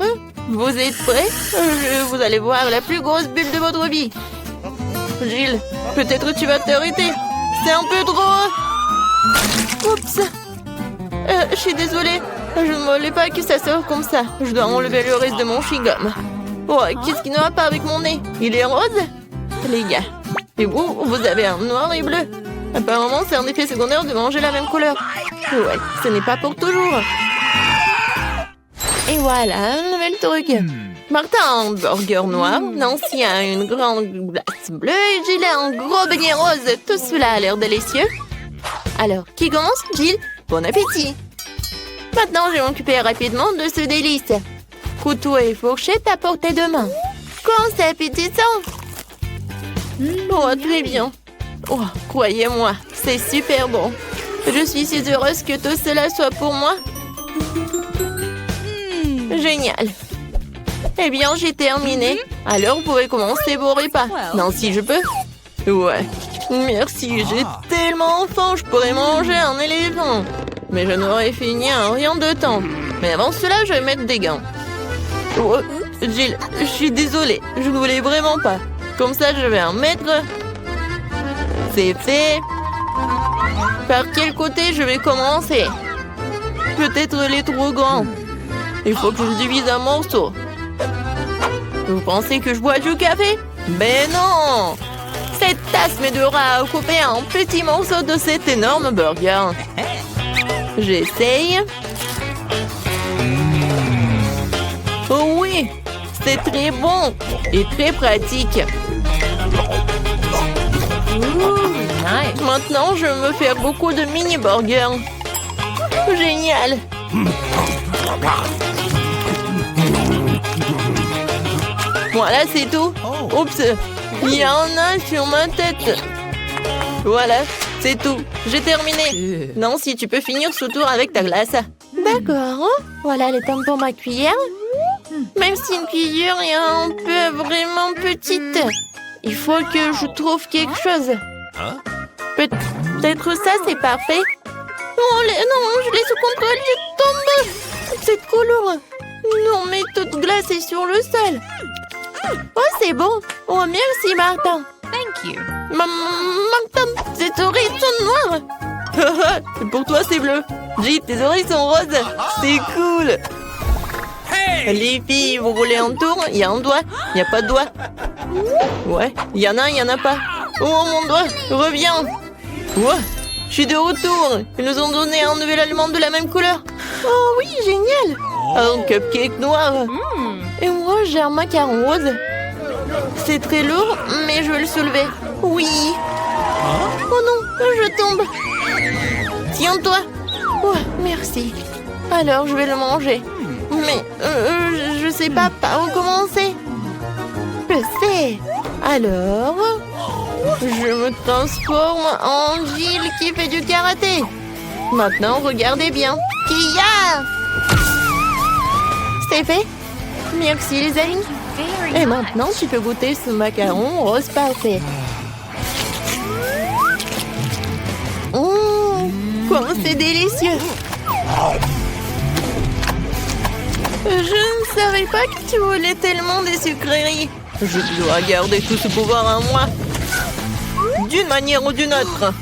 vous êtes prêts? Vous allez voir la plus grosse bulle de votre vie. Jill, peut-être tu vas t'arrêter. C'est un peu trop... Oups. Je suis désolée. Je ne voulais pas que ça sorte comme ça. Je dois enlever le reste de mon chewing-gum. Oh, qu'est-ce qui ne va pas avec mon nez? Il est rose? Les gars. Et vous avez un noir et bleu. Apparemment, c'est un effet secondaire de manger la même couleur. Ouais, ce n'est pas pour toujours. Et voilà, un nouvel truc. Martin a un burger noir, Nancy a une grande glace bleue et Jill a un gros beignet rose. Tout cela a l'air délicieux. Alors, qui commence? Jill, bon appétit. Maintenant, je vais m'occuper rapidement de ce délice. Couteau et fourchette à portée de main. Quand c'est appétissant. Oh, très bien. Oh, croyez-moi, c'est super bon. Je suis si heureuse que tout cela soit pour moi. Génial. Eh bien, j'ai terminé. Alors, vous pouvez commencer vos repas. Non, si je peux. Ouais. Merci, j'ai tellement faim, je pourrais manger un éléphant. Mais je n'aurais fini en rien de temps. Mais avant cela, je vais mettre des gants. Oh, Jill, je suis désolée, je ne voulais vraiment pas. Comme ça, je vais en mettre. C'est fait. Par quel côté je vais commencer? Peut-être les trop grands. Il faut que je le divise en morceaux. Vous pensez que je bois du café? Ben non! Cette tasse m'aidera à couper un petit morceau de cet énorme burger. J'essaye. Oh oui! C'est très bon et très pratique. Nice. Maintenant, je vais me faire beaucoup de mini-burgers. Génial! Voilà, c'est tout. Oups, il y en a sur ma tête. Voilà, c'est tout. J'ai terminé. Nancy, tu peux finir ce tour avec ta glace. D'accord. Voilà les temps pour ma cuillère. Même si une cuillère est un peu vraiment petite, il faut que je trouve quelque chose. Peut-être ça, c'est parfait. Oh, non, je laisse au contrôle, je tombe. C'est trop lourd. Non, mais toute glace est sur le sol. Oh, c'est bon. Oh, merci, Martin. Thank you. Martin, tes oreilles sont noires. Pour toi, c'est bleu. J, tes oreilles sont roses. C'est cool. Les filles, vous voulez un tour? Il y a un doigt. Il n'y a pas de doigt. Ouais, il y en a, il n'y en a pas. Oh, mon doigt, reviens. Ouais, je suis de retour. Ils nous ont donné un nouvel aliment de la même couleur. Oh oui, génial. Un cupcake noir. Et moi, j'ai un macaron rose. C'est très lourd, mais je vais le soulever. Oui. Oh non, je tombe. Tiens-toi. Ouais, merci. Alors, je vais le manger. Mais je sais pas par où commencer. Je sais. Alors, je me transforme en Jill qui fait du karaté. Maintenant, regardez bien. Kia! C'est fait. Merci les amis. Very Et maintenant, tu peux goûter ce macaron rose parfait. Comment c'est délicieux. Je ne savais pas que tu voulais tellement des sucreries. Je dois garder tout ce pouvoir en moi. D'une manière ou d'une autre.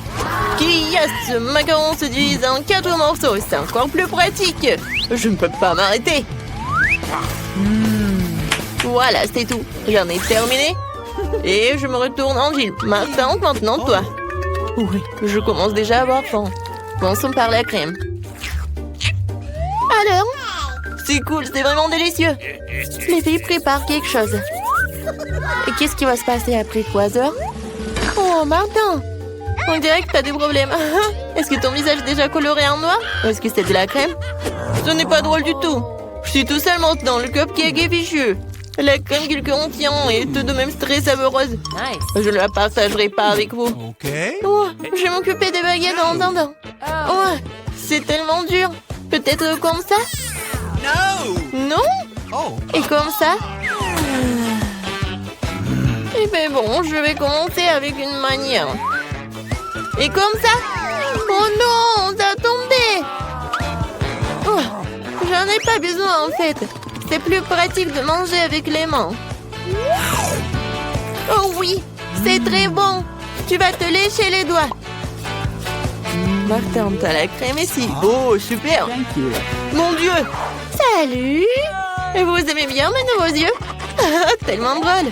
Qui a ce macaron se divise en 4 morceaux. C'est encore plus pratique. Je ne peux pas m'arrêter. Voilà, c'est tout. J'en ai terminé. Et je me retourne en Jill. Martin, maintenant toi. Oui, je commence déjà à avoir faim. Commençons par la crème. Alors? C'est cool, c'est vraiment délicieux. Les filles préparent quelque chose. Et qu'est-ce qui va se passer après 3 heures? Oh, Martin! On dirait que t'as des problèmes. Est-ce que ton visage est déjà coloré en noir? Ou est-ce que c'est de la crème? Ce n'est pas drôle du tout. Je suis tout seul maintenant, le cupcake est fichu. La crème qu'il contient est tout de même très savoureuse. nice. Je ne la partagerai pas avec vous. Okay. Oh, je vais m'occuper des baguettes en attendant. Oh, c'est tellement dur. Peut-être comme ça? No. Non? Oh. Et comme ça? Eh ben bon, je vais commencer avec une manière. Et comme ça? Oh non, ça a tombé. Oh, j'en ai pas besoin en fait. C'est plus pratique de manger avec les mains. Oh oui, c'est très bon. Tu vas te lécher les doigts. Martin, t'as la crème ici. Oh, super. Mon Dieu. Salut. Et vous aimez bien mes nouveaux yeux? Tellement drôle.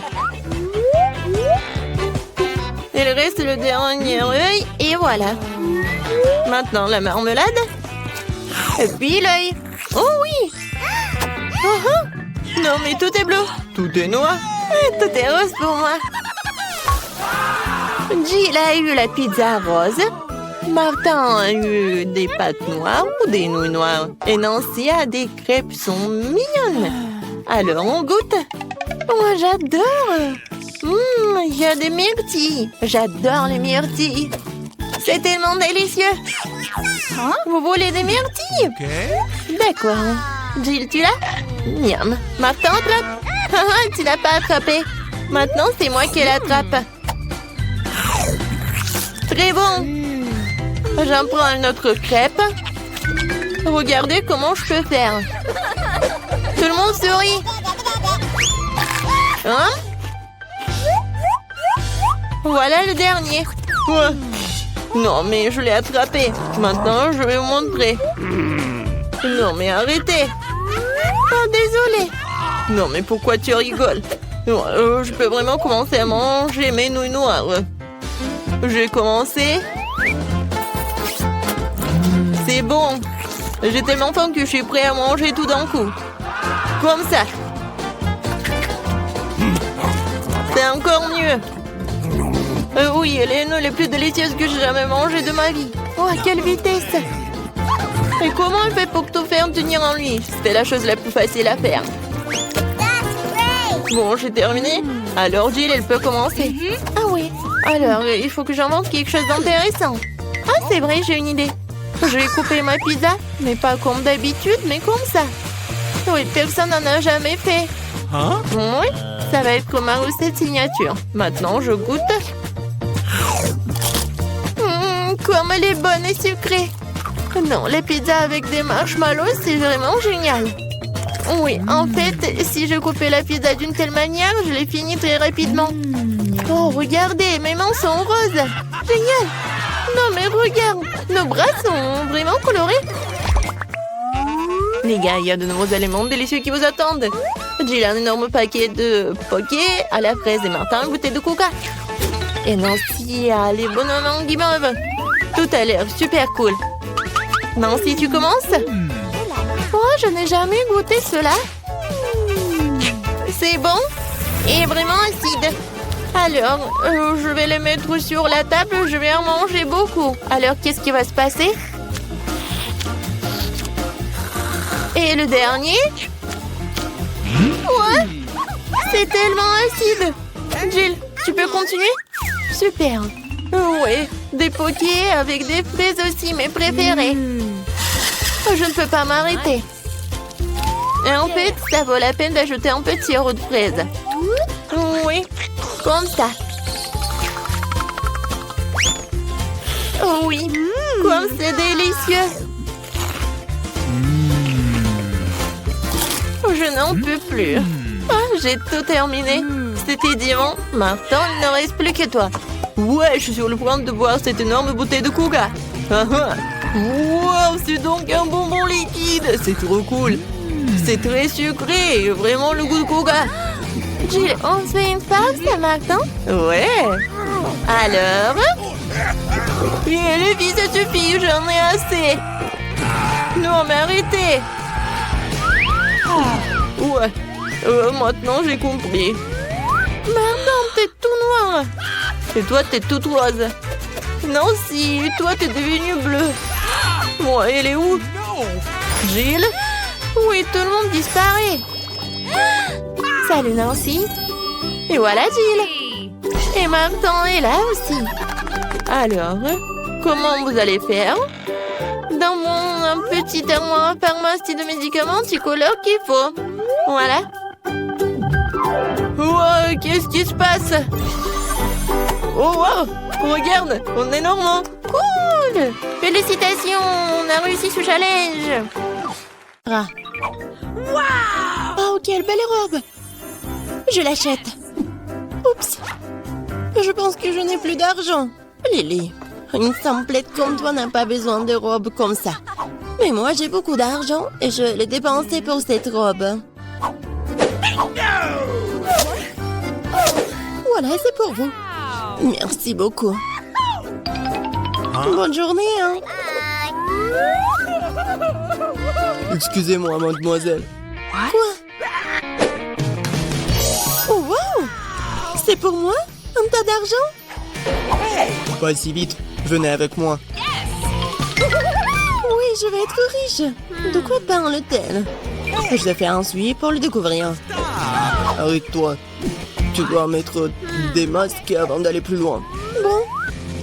Il reste le dernier œil et voilà. Maintenant la marmelade. Et puis l'œil. Oh oui. Non mais tout est bleu. Tout est noir. Et tout est rose pour moi. Jill a eu la pizza rose. Martin a eu des pâtes noires ou des nouilles noires. Et Nancy a des crêpes sont mignonnes. Alors on goûte. Moi j'adore. Il y a des myrtilles. J'adore les myrtilles. C'est tellement délicieux. Vous voulez des myrtilles? Okay. D'accord. Jill, tu l'as? Miam. Martin, attrape. Tu l'as pas attrapé. Maintenant, c'est moi qui l'attrape. Très bon. J'en prends une autre crêpe. Regardez comment je peux faire. Tout le monde sourit. Hein? Voilà le dernier. Ouais. Non, mais je l'ai attrapé. Maintenant, je vais vous montrer. Non, mais arrêtez. Oh, désolé. Non, mais pourquoi tu rigoles? Je peux vraiment commencer à manger mes nouilles noires. J'ai commencé. C'est bon. J'ai tellement faim que je suis prêt à manger tout d'un coup. Comme ça. C'est encore mieux. Oui, les nouilles les plus délicieuses que j'ai jamais mangées de ma vie. Oh, à quelle vitesse! Et comment elle fait pour tout faire tenir en lui? C'était la chose la plus facile à faire. Bon, j'ai terminé. Alors Jill, elle peut commencer. Ah oui. Alors, il faut que j'invente quelque chose d'intéressant. Ah, c'est vrai, j'ai une idée. Je vais couper ma pizza, mais pas comme d'habitude, mais comme ça. Oui, personne n'en a jamais fait. Hein? Oui, ça va être comme ma recette signature. Maintenant, je goûte. Comme elle est bonne et sucrée. Non, les pizzas avec des marshmallows, c'est vraiment génial. Oui, en fait, si je coupais la pizza d'une telle manière, je l'ai finie très rapidement. Oh, regardez, mes mains sont roses. Génial. Non, mais regarde, nos bras sont vraiment colorés. Les gars, il y a de nouveaux aliments délicieux qui vous attendent. J'ai un énorme paquet de poké à la fraise et Martin une bouteille de coca. Et Nancy a les bonhommes en guimauve. Tout a l'air super cool. Nancy, tu commences? Oh, je n'ai jamais goûté cela. C'est bon et vraiment acide. Alors, je vais les mettre sur la table. Je vais en manger beaucoup. Alors, qu'est-ce qui va se passer? Et le dernier? Ouais, c'est tellement acide. Jill, tu peux continuer? Super. Oui, des pokés avec des fraises aussi, mes préférés. Je ne peux pas m'arrêter. Et en fait, ça vaut la peine d'ajouter un peu de sirop de fraise. Oui, comme ça. Oh oui, comme c'est délicieux. Je n'en peux plus. Ah, j'ai tout terminé. C'était diamant. Maintenant, il ne reste plus que toi. Ouais, je suis sur le point de boire cette énorme bouteille de coca. Wow, c'est donc un bonbon liquide. C'est trop cool. C'est très sucré. Vraiment le goût de coca. Jill, on se fait une farce, Martin? Ouais. Alors? Et les filles, ça suffit. J'en ai assez. Non, mais arrêtez. Ouais. Maintenant, j'ai compris. Martin, t'es tout noir. Et toi, t'es toute rose. Nancy, toi, t'es devenue bleue. Moi, elle est où? Jill? Oui, tout le monde disparaît. Salut, Nancy. Et voilà, Jill. Et Martin est là aussi. Alors, comment vous allez faire? Dans mon petit armoire à pharmacie de médicaments, tu colores qu'il faut. Voilà. Wow, qu'est-ce qui se passe? Oh wow, regarde, on est normand. Cool. Félicitations, on a réussi ce challenge. Ah. Wow. Oh, quelle belle robe. Je l'achète. Oups. Je pense que je n'ai plus d'argent. Lily, une simplette comme toi n'a pas besoin de robe comme ça. Mais moi, j'ai beaucoup d'argent et je l'ai dépensé pour cette robe. Voilà, c'est pour vous. Merci beaucoup. Bonne journée, hein. Excusez-moi, mademoiselle. Quoi? Oh, wow! C'est pour moi? Un tas d'argent? Pas si vite, venez avec moi. Oui, je vais être riche. De quoi parle-t-elle? Je vais faire un suivi pour le découvrir. Arrête-toi. Tu dois mettre des masques avant d'aller plus loin. Bon,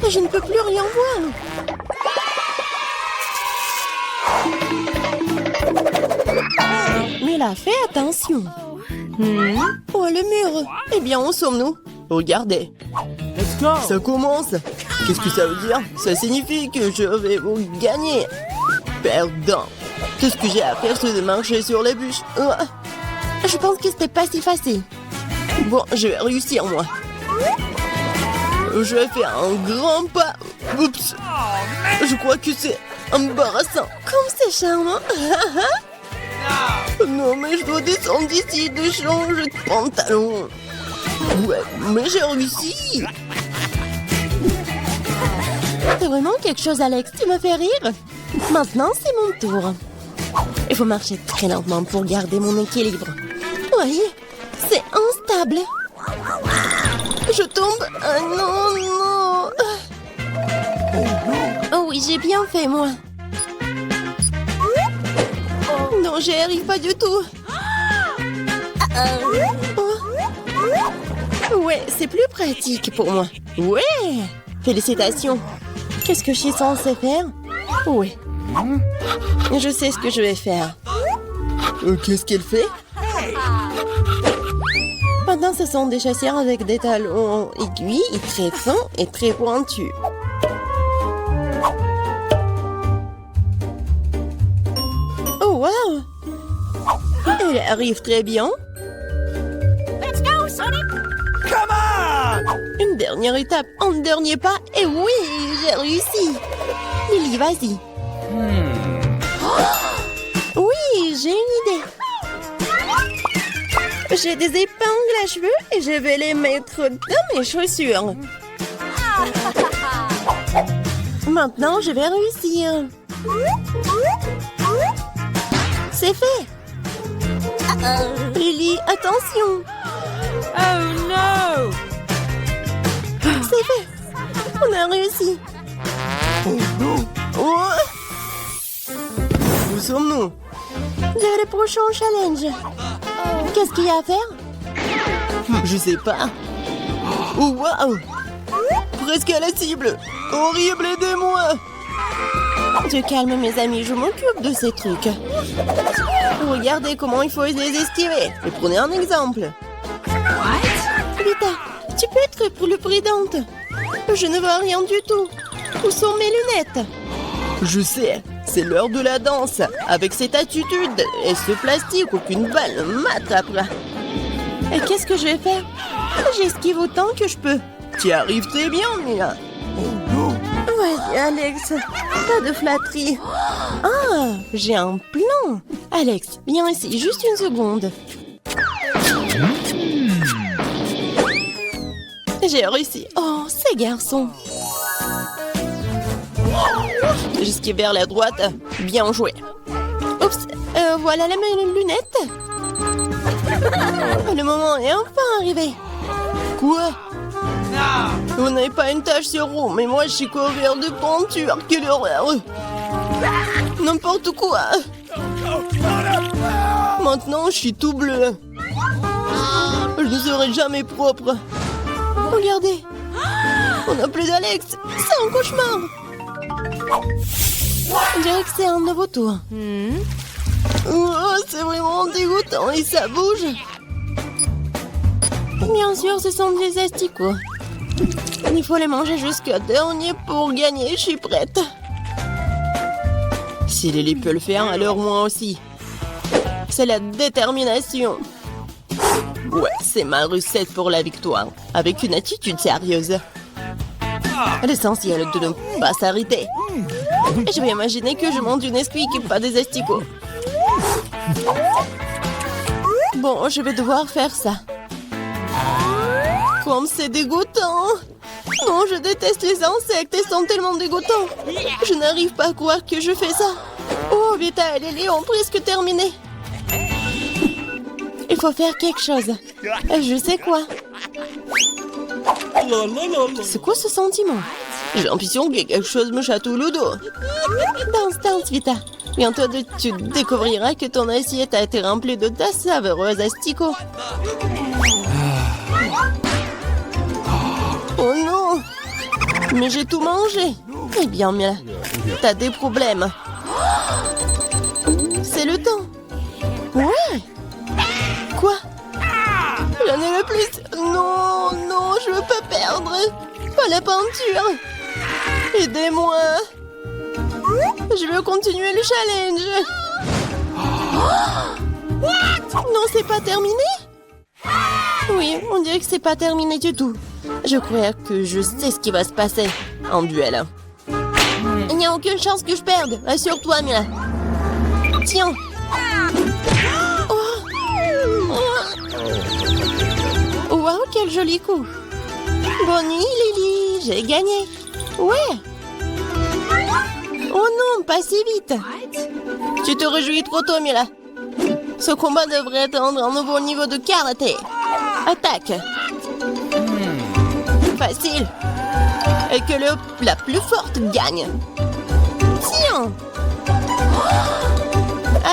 je ne peux plus rien voir. Mais là, fais attention. Oh, le mur. Eh bien, où sommes-nous? Regardez. Ça commence. Qu'est-ce que ça veut dire? Ça signifie que je vais vous gagner. Perdant. Tout ce que j'ai à faire, c'est de marcher sur les bûches. Je pense que c'était pas si facile. Bon, je vais réussir, moi. Je vais faire un grand pas. Oups. Je crois que c'est embarrassant. Comme c'est charmant. Non, mais je dois descendre d'ici, de changer de pantalon. Ouais, mais j'ai réussi. C'est vraiment quelque chose, Alex. Tu me fais rire. Maintenant, c'est mon tour. Il faut marcher très lentement pour garder mon équilibre. Oui, c'est instable. Je tombe. Ah non, non. Oh oui, j'ai bien fait, moi. Non, j'y arrive pas du tout. Oh. Ouais, c'est plus pratique pour moi. Ouais, félicitations. Qu'est-ce que je suis censée faire? Oui. Je sais ce que je vais faire. Qu'est-ce qu'elle fait? Maintenant, ce sont des chaussures avec des talons aiguilles, très fins et très pointus. Oh, wow! Elle arrive très bien. Come on! Une dernière étape, un dernier pas, et oui, j'ai réussi. Lily, vas-y. Oui, j'ai une idée. J'ai des épingles à cheveux et je vais les mettre dans mes chaussures. Maintenant, je vais réussir. C'est fait. Lily, attention. Oh no! C'est fait. On a réussi. Oh. Où sommes-nous? Vers le prochain challenge. Qu'est-ce qu'il y a à faire? Je sais pas. Oh, wow! Presque à la cible. Horrible, aidez-moi! Tu calmes, mes amis, je m'occupe de ces trucs. Regardez comment il faut les esquiver. Et prenez un exemple. Vita, tu peux être plus prudente. Je ne vois rien du tout. Où sont mes lunettes? Je sais, c'est l'heure de la danse. Avec cette attitude et ce plastique, aucune balle ne m'attrapera. Et qu'est-ce que je vais faire? J'esquive autant que je peux. Tu arrives très bien, Mila. Vas-y, Alex. Pas de flatterie. Ah, j'ai un plan. Alex, viens ici, juste une seconde. J'ai réussi. Oh, ces garçons. J'esquive vers la droite. Bien joué. Oups, voilà mes lunettes. Le moment est enfin arrivé. Quoi? Vous n'avez pas une tache sur vous, mais moi je suis couvert de peinture. Quelle horreur! N'importe quoi. Maintenant, je suis tout bleu. Je ne serai jamais propre. Regardez. On n'a plus d'Alex. C'est un cauchemar. On dirait que c'est un nouveau tour. Oh, c'est vraiment dégoûtant et ça bouge. Bien sûr, ce sont des asticots. Il faut les manger jusqu'au dernier pour gagner. Je suis prête. Si Lily peut le faire, alors moi aussi. C'est la détermination. Ouais, c'est ma recette pour la victoire. Avec une attitude sérieuse. L'essentiel de ne pas s'arrêter. Et je vais imaginer que je monte une esquille et pas des asticots. Bon, je vais devoir faire ça. Comme c'est dégoûtant. Non, je déteste les insectes, ils sont tellement dégoûtants. Je n'arrive pas à croire que je fais ça. Oh, Vita et Lily ont presque terminé. Il faut faire quelque chose. Je sais quoi. C'est quoi ce sentiment? J'ai l'impression que quelque chose me chatouille le dos. Danse, Vita. Bientôt, tu découvriras que ton assiette a été remplie de ta savoureuse asticots. Oh non! Mais j'ai tout mangé. Eh bien, Mila, t'as des problèmes. C'est le temps. Ouais. Quoi? J'en ai le plus. Non, non, je veux pas perdre. Pas la peinture. Aidez-moi. Je veux continuer le challenge. Non, c'est pas terminé? Oui, on dirait que c'est pas terminé du tout. Je crois que je sais ce qui va se passer en duel. Il n'y a aucune chance que je perde. Assure-toi, Mila. Tiens. Oh. Oh. Wow, Wow, quel joli coup. Bonne nuit, Lily. J'ai gagné. Ouais. Oh non, pas si vite. Tu te réjouis trop tôt, Mila. Ce combat devrait atteindre un nouveau niveau de karaté. Attaque. Facile. Et que la plus forte gagne. Tiens.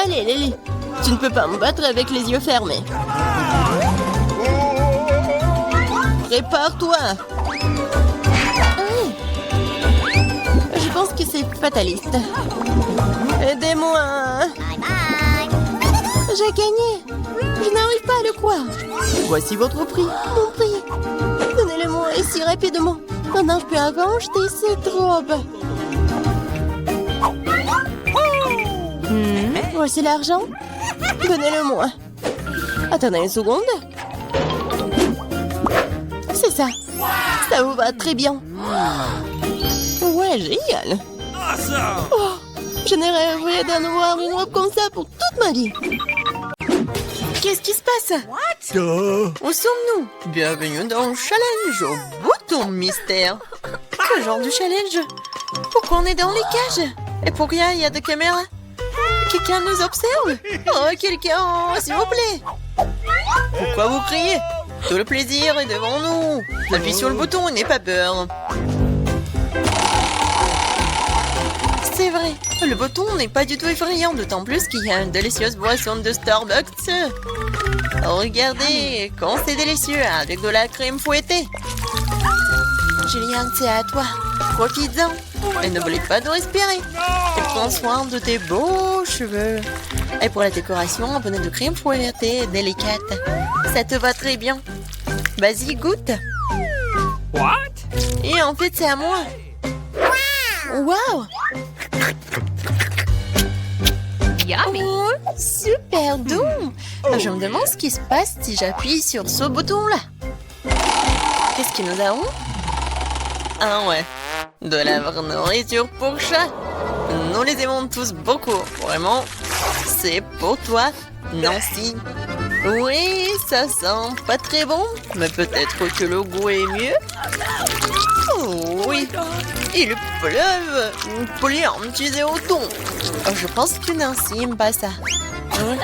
Allez, Lily. Tu ne peux pas me battre avec les yeux fermés. Prépare-toi. Je pense que c'est fataliste. Aidez-moi. J'ai gagné. Je n'arrive pas à le croire. Voici votre prix. Mon prix. Donnez-le-moi ici rapidement. Maintenant, je peux acheter cette robe. Voici l'argent. Donnez-le-moi. Attendez une seconde. C'est ça. Ça vous va très bien. Ouais, génial. Oh, je n'ai rêvé d'avoir une robe comme ça pour toute ma vie. Qu'est-ce qui se passe? Où sommes-nous? Bienvenue dans le challenge au bouton mystère. Quel genre de challenge? Pourquoi on est dans les cages? Et pourquoi il y a des caméras? Quelqu'un nous observe? Oh, quelqu'un, s'il vous plaît. Pourquoi vous criez? Tout le plaisir est devant nous. Appuie sur le bouton et n'aie pas peur. C'est vrai, le bouton n'est pas du tout effrayant, d'autant plus qu'il y a une délicieuse boisson de Starbucks. Regardez, quand c'est délicieux, avec de la crème fouettée. Julian, c'est à toi. Profites-en. Et n'oublie pas de respirer. Et prends soin de tes beaux cheveux. Et pour la décoration, un bonnet de crème fouettée délicate. Ça te va très bien. Vas-y, goûte. What? Et en fait, c'est à moi. Wow! Yummy. Oh, super doux. Je me demande ce qui se passe si j'appuie sur ce bouton-là. Qu'est-ce que nous avons? Ah ouais, de la vraie nourriture pour chat. Nous les aimons tous beaucoup. Vraiment, c'est pour toi, Nancy. Oui, ça sent pas très bon, mais peut-être que le goût est mieux. Oh oui, il pleuve. Plein, tu es au ton. Je pense que Nancy n'aime pas ça.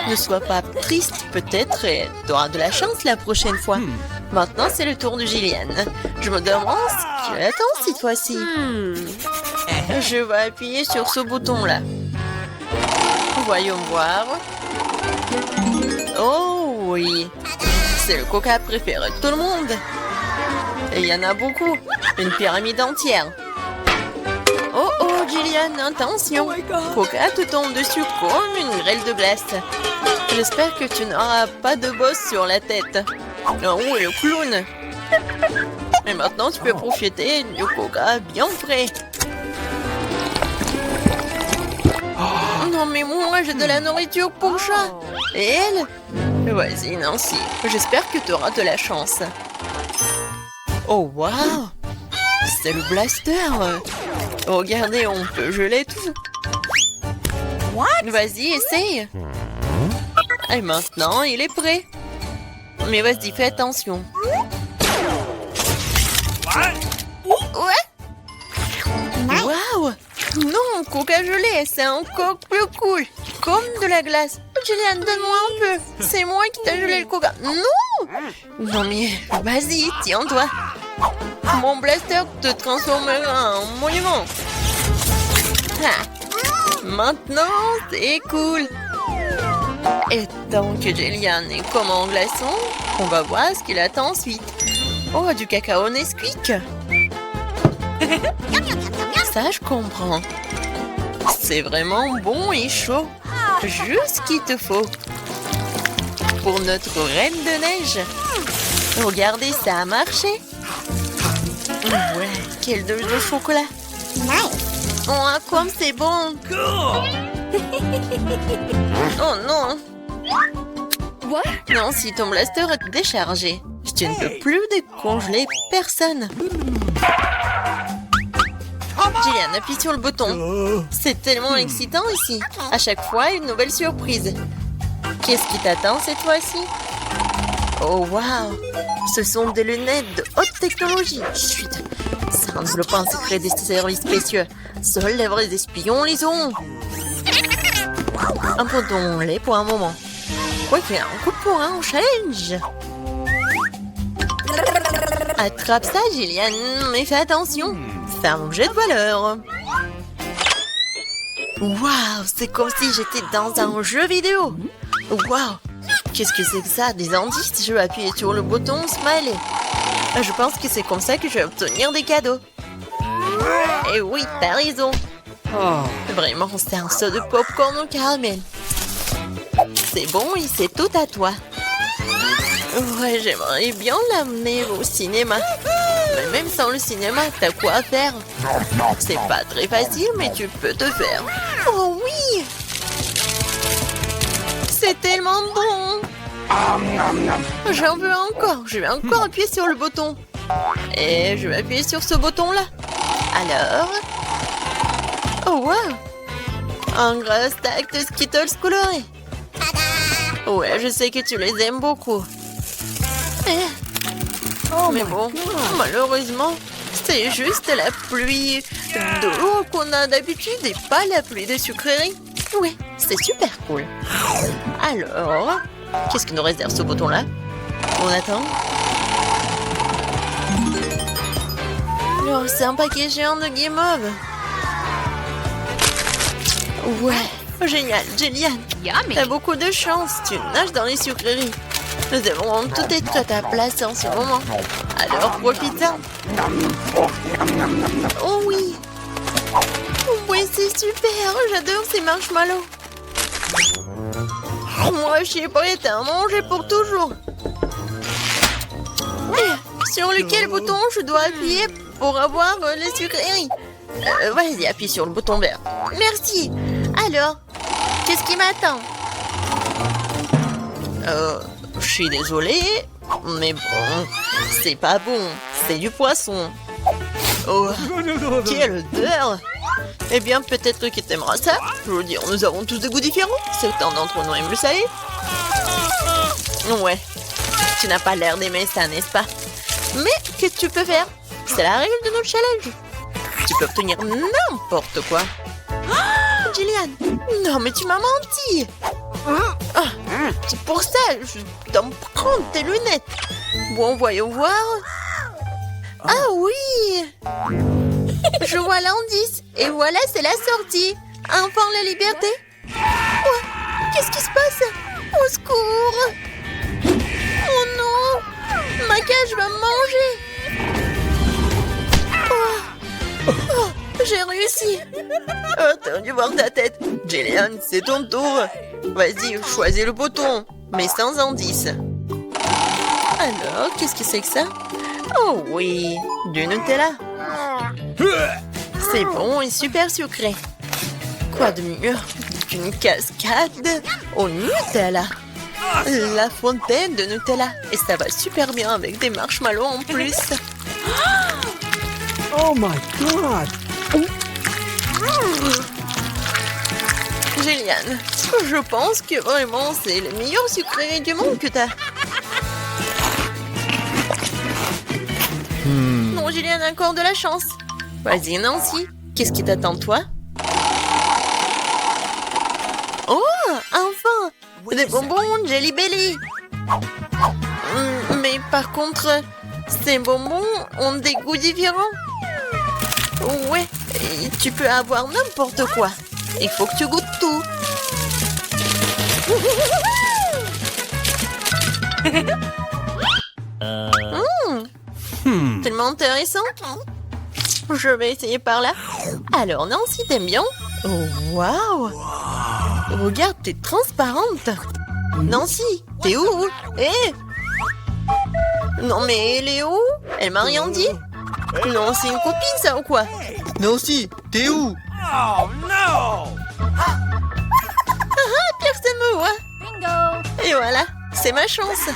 Ne sois pas triste, peut-être tu auras de la chance la prochaine fois. Maintenant, c'est le tour de Gillian. Je me demande ce qu'il attend cette fois-ci. Je vais appuyer sur ce bouton-là. Voyons voir. Oh oui, c'est le coca préféré de tout le monde. Et il y en a beaucoup, une pyramide entière. Oh oh, Gillian, attention. Coca te tombe dessus comme une grêle de glace. J'espère que tu n'auras pas de bosse sur la tête. Oh, le clown. Et maintenant, tu peux profiter du coca bien frais. Non, mais moi, j'ai de la nourriture pour chat. Et elle? Vas-y, Nancy. J'espère que tu auras de la chance. Oh, waouh! C'est le blaster. Regardez, on peut geler tout. Vas-y, essaye. Et maintenant, il est prêt. Mais vas-y, fais attention. Ouais. Waouh! Non, coca gelé, c'est encore plus cool. Comme de la glace. Julian, donne-moi un peu. C'est moi qui t'ai gelé le coca. Non! Non mais, vas-y, tiens-toi. Mon blaster te transformera en monument. Ah. Maintenant, c'est cool. Et tant que Julian est comme en glaçon, on va voir ce qu'il attend ensuite. Oh, du cacao Nesquik. Ça, je comprends. C'est vraiment bon et chaud. Juste ce qu'il te faut. Pour notre reine de neige. Regardez, ça a marché. Ouais, quelle dose de chocolat. Oh, comme c'est bon. Oh non. Non, si ton blaster est déchargé, tu ne peux plus décongeler personne. Gillian, appuie sur le bouton. C'est tellement excitant ici. À chaque fois, une nouvelle surprise. Qu'est-ce qui t'attend cette fois-ci? Oh waouh! Ce sont des lunettes de haute technologie. Chut! Ça ne veut pas un secret des services spéciaux. Seuls les vrais espions les ont. Abandonnons-les pour un moment. Quoi qu'il y ait un coup pour un challenge. Attrape ça, Gillian, mais fais attention. C'est un objet de valeur. Waouh, c'est comme si j'étais dans un jeu vidéo. Waouh, qu'est-ce que c'est que ça? Des indices? Je vais appuyer sur le bouton Smiley. Je pense que c'est comme ça que je vais obtenir des cadeaux. Et oui, t'as raison. Vraiment, c'est un saut de popcorn au caramel. C'est bon et c'est tout à toi. Ouais, j'aimerais bien l'amener au cinéma. Mais même sans le cinéma, t'as quoi faire? C'est pas très facile, mais tu peux te faire. Oh oui! C'est tellement bon! J'en veux encore. Je vais encore appuyer sur le bouton. Et je vais appuyer sur ce bouton-là. Alors... Oh wow! Un gros stack de Skittles colorés. Ouais, je sais que tu les aimes beaucoup. Mais bon, malheureusement, c'est juste la pluie de l'eau qu'on a d'habitude et pas la pluie de sucreries. Ouais, c'est super cool. Alors, qu'est-ce qui nous réserve ce bouton-là? On attend. Oh, c'est un paquet géant de guimauve. Ouais, génial, Gillian. Yummy. T'as beaucoup de chance, tu nages dans les sucreries. Nous devons tout être à ta place en ce moment. Alors profite-en. Oh oui. Oui, c'est super, j'adore ces marshmallows. Moi, je suis prête à manger pour toujours. Sur lequel bouton je dois appuyer pour avoir les sucreries? Vas-y, appuie sur le bouton vert. Merci. Alors, qu'est-ce qui m'attend? Je suis désolée, mais bon, c'est pas bon. C'est du poisson. Oh, quelle odeur! Eh bien, peut-être que t'aimeras ça. Je veux dire, nous avons tous des goûts différents. Certains d'entre nous aiment le salé. Ouais, tu n'as pas l'air d'aimer ça, n'est-ce pas? Mais qu'est-ce que tu peux faire? C'est la règle de notre challenge. Tu peux obtenir n'importe quoi. Oh, Gillian! Non, mais tu m'as menti! C'est pour ça, je dois me prendre tes lunettes. Bon, voyons voir. Ah oui! Je vois l'indice. Et voilà, c'est la sortie. Enfin, la liberté. Oh, qu'est-ce qui se passe? Au secours! Oh non! Ma cage va me manger. Oh, j'ai réussi. Oh, t'as dû voir ta tête. Gillian, c'est ton tour. Vas-y, choisis le bouton, mais sans indice. Alors, qu'est-ce que c'est que ça? Oh oui, du Nutella. C'est bon et super sucré. Quoi de mieux qu'une cascade au Nutella? La fontaine de Nutella. Et ça va super bien avec des marshmallows en plus. Oh my god! Gillian, je pense que vraiment c'est le meilleur sucrerie du monde que t'as. Non, Gillian a encore de la chance. Vas-y, Nancy, qu'est-ce qui t'attend, toi? Oh, enfin! Des bonbons Jelly Belly. Mais par contre, ces bonbons ont des goûts différents. Ouais, et tu peux avoir n'importe quoi. Il faut que tu goûtes tout. Tellement intéressant. Je vais essayer par là. Alors Nancy, t'aimes bien? Oh, waouh! Regarde, t'es transparente. Nancy, t'es où? Non mais elle est où? Elle m'a rien dit. Non, c'est une copine ça ou quoi? Nancy, t'es où? Oh no! Personne me voit. Bingo! Et voilà, c'est ma chance.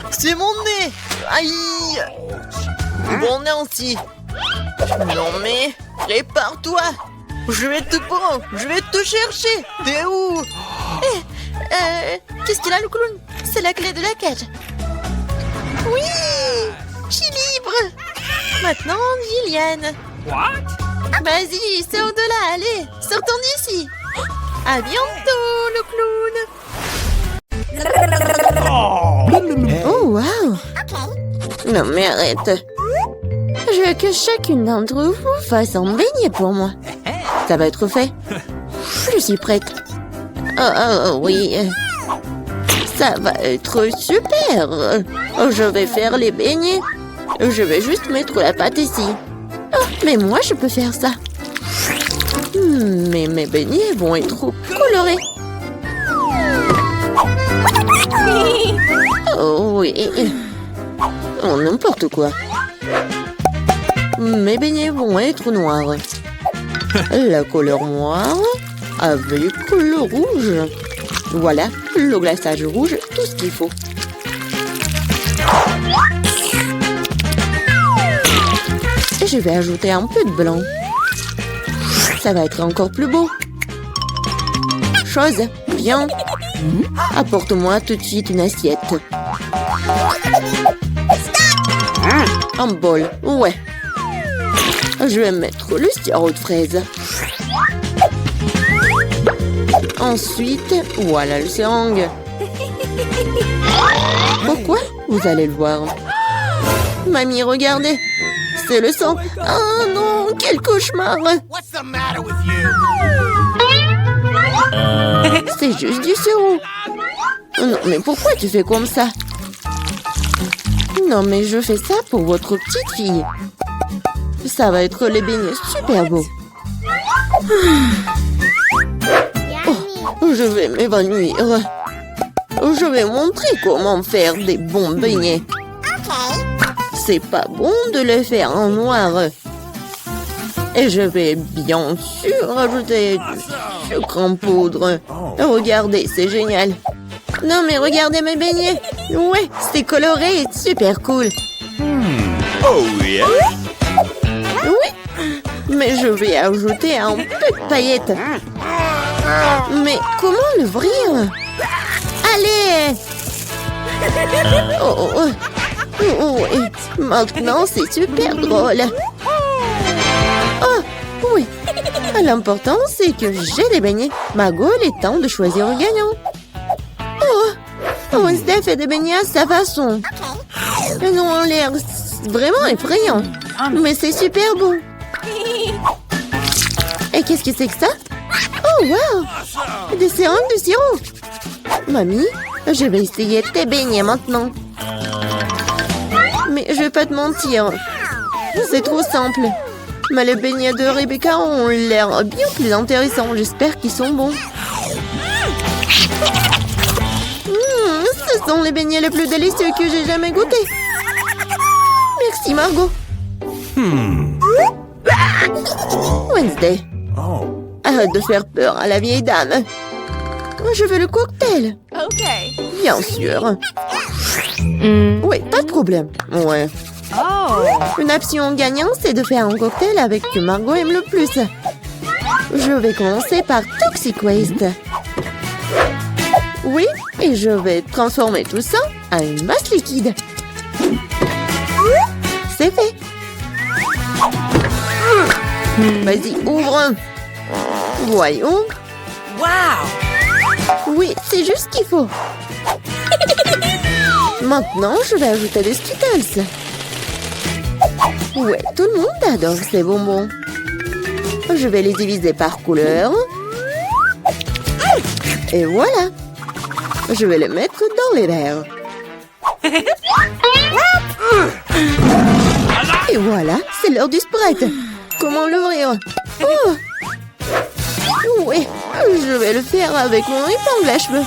C'est mon nez. Aïe. Bon Nancy. Non mais, prépare-toi. Je vais te prendre, je vais te chercher. T'es où? Qu'est-ce qu'il a le clown? c'est la clé de la cage. Oui, je suis libre. Maintenant, Gillian. What? Vas-y, sors de là, allez, sortons d'ici. À bientôt, le clown. Oh, wow. Non, mais arrête. Je veux que chacune d'entre vous fasse un beignet pour moi. Ça va être fait. Je suis prête. Oh, oui. Ça va être super. Je vais faire les beignets. Je vais juste mettre la pâte ici. Oh, mais moi, je peux faire ça. Mais mes beignets vont être trop colorés. Oh oui. Oh, n'importe quoi. Mes beignets vont être noirs. La couleur noire avec le rouge. Voilà, le glaçage rouge, tout ce qu'il faut. Et je vais ajouter un peu de blanc. Ça va être encore plus beau. Chose, viens. Apporte-moi tout de suite une assiette. Un bol, ouais. Je vais mettre le sirop de fraise. Ensuite, voilà le seringue. Pourquoi? Vous allez le voir. Mamie, regardez. C'est le sang. Oh non, quel cauchemar. What's the matter with you? C'est juste du sirop. Non, mais pourquoi tu fais comme ça? Non, mais je fais ça pour votre petite fille. Ça va être les beignets super beaux. Oh, je vais m'évanouir. Je vais montrer comment faire des bons beignets. C'est pas bon de les faire en noir. Et je vais bien sûr ajouter du sucre en poudre. Regardez, c'est génial. Non, mais regardez mes beignets. Ouais, c'est coloré et super cool. Oh yeah? Oui, mais je vais ajouter un peu de paillettes. Mais comment l'ouvrir? Allez! Oh, oui. Maintenant, c'est super drôle. Oh, oui. L'important, c'est que j'ai des beignets. Margot, il est temps de choisir un gagnant. Oh, Wednesday fait des beignets à sa façon. Ils ont l'air vraiment effrayants. Mais c'est super beau. Et qu'est-ce que c'est que ça? Oh, wow! Des seringues de sirop. Mamie, je vais essayer tes beignets maintenant. Mais je vais pas te mentir. C'est trop simple. Mais les beignets de Rebecca ont l'air bien plus intéressants. J'espère qu'ils sont bons. Ce sont les beignets les plus délicieux que j'ai jamais goûtés. Merci, Margot. Wednesday. Arrête de faire peur à la vieille dame. Je veux le cocktail. Okay. Bien sûr. Oui, pas de problème. Ouais. Une option gagnante, c'est de faire un cocktail avec ce que Margot aime le plus. Je vais commencer par Toxic Waste. Oui, et je vais transformer tout ça en une masse liquide. C'est fait. Vas-y, ouvre. Voyons. Wow! Oui, c'est juste ce qu'il faut. Maintenant, je vais ajouter des Skittles. Ouais, tout le monde adore ces bonbons. Je vais les diviser par couleur. Et voilà. Je vais les mettre dans les verres. Et voilà, c'est l'heure du Sprite. Comment l'ouvrir? Oh! Oui, je vais le faire avec mon épingle à cheveux.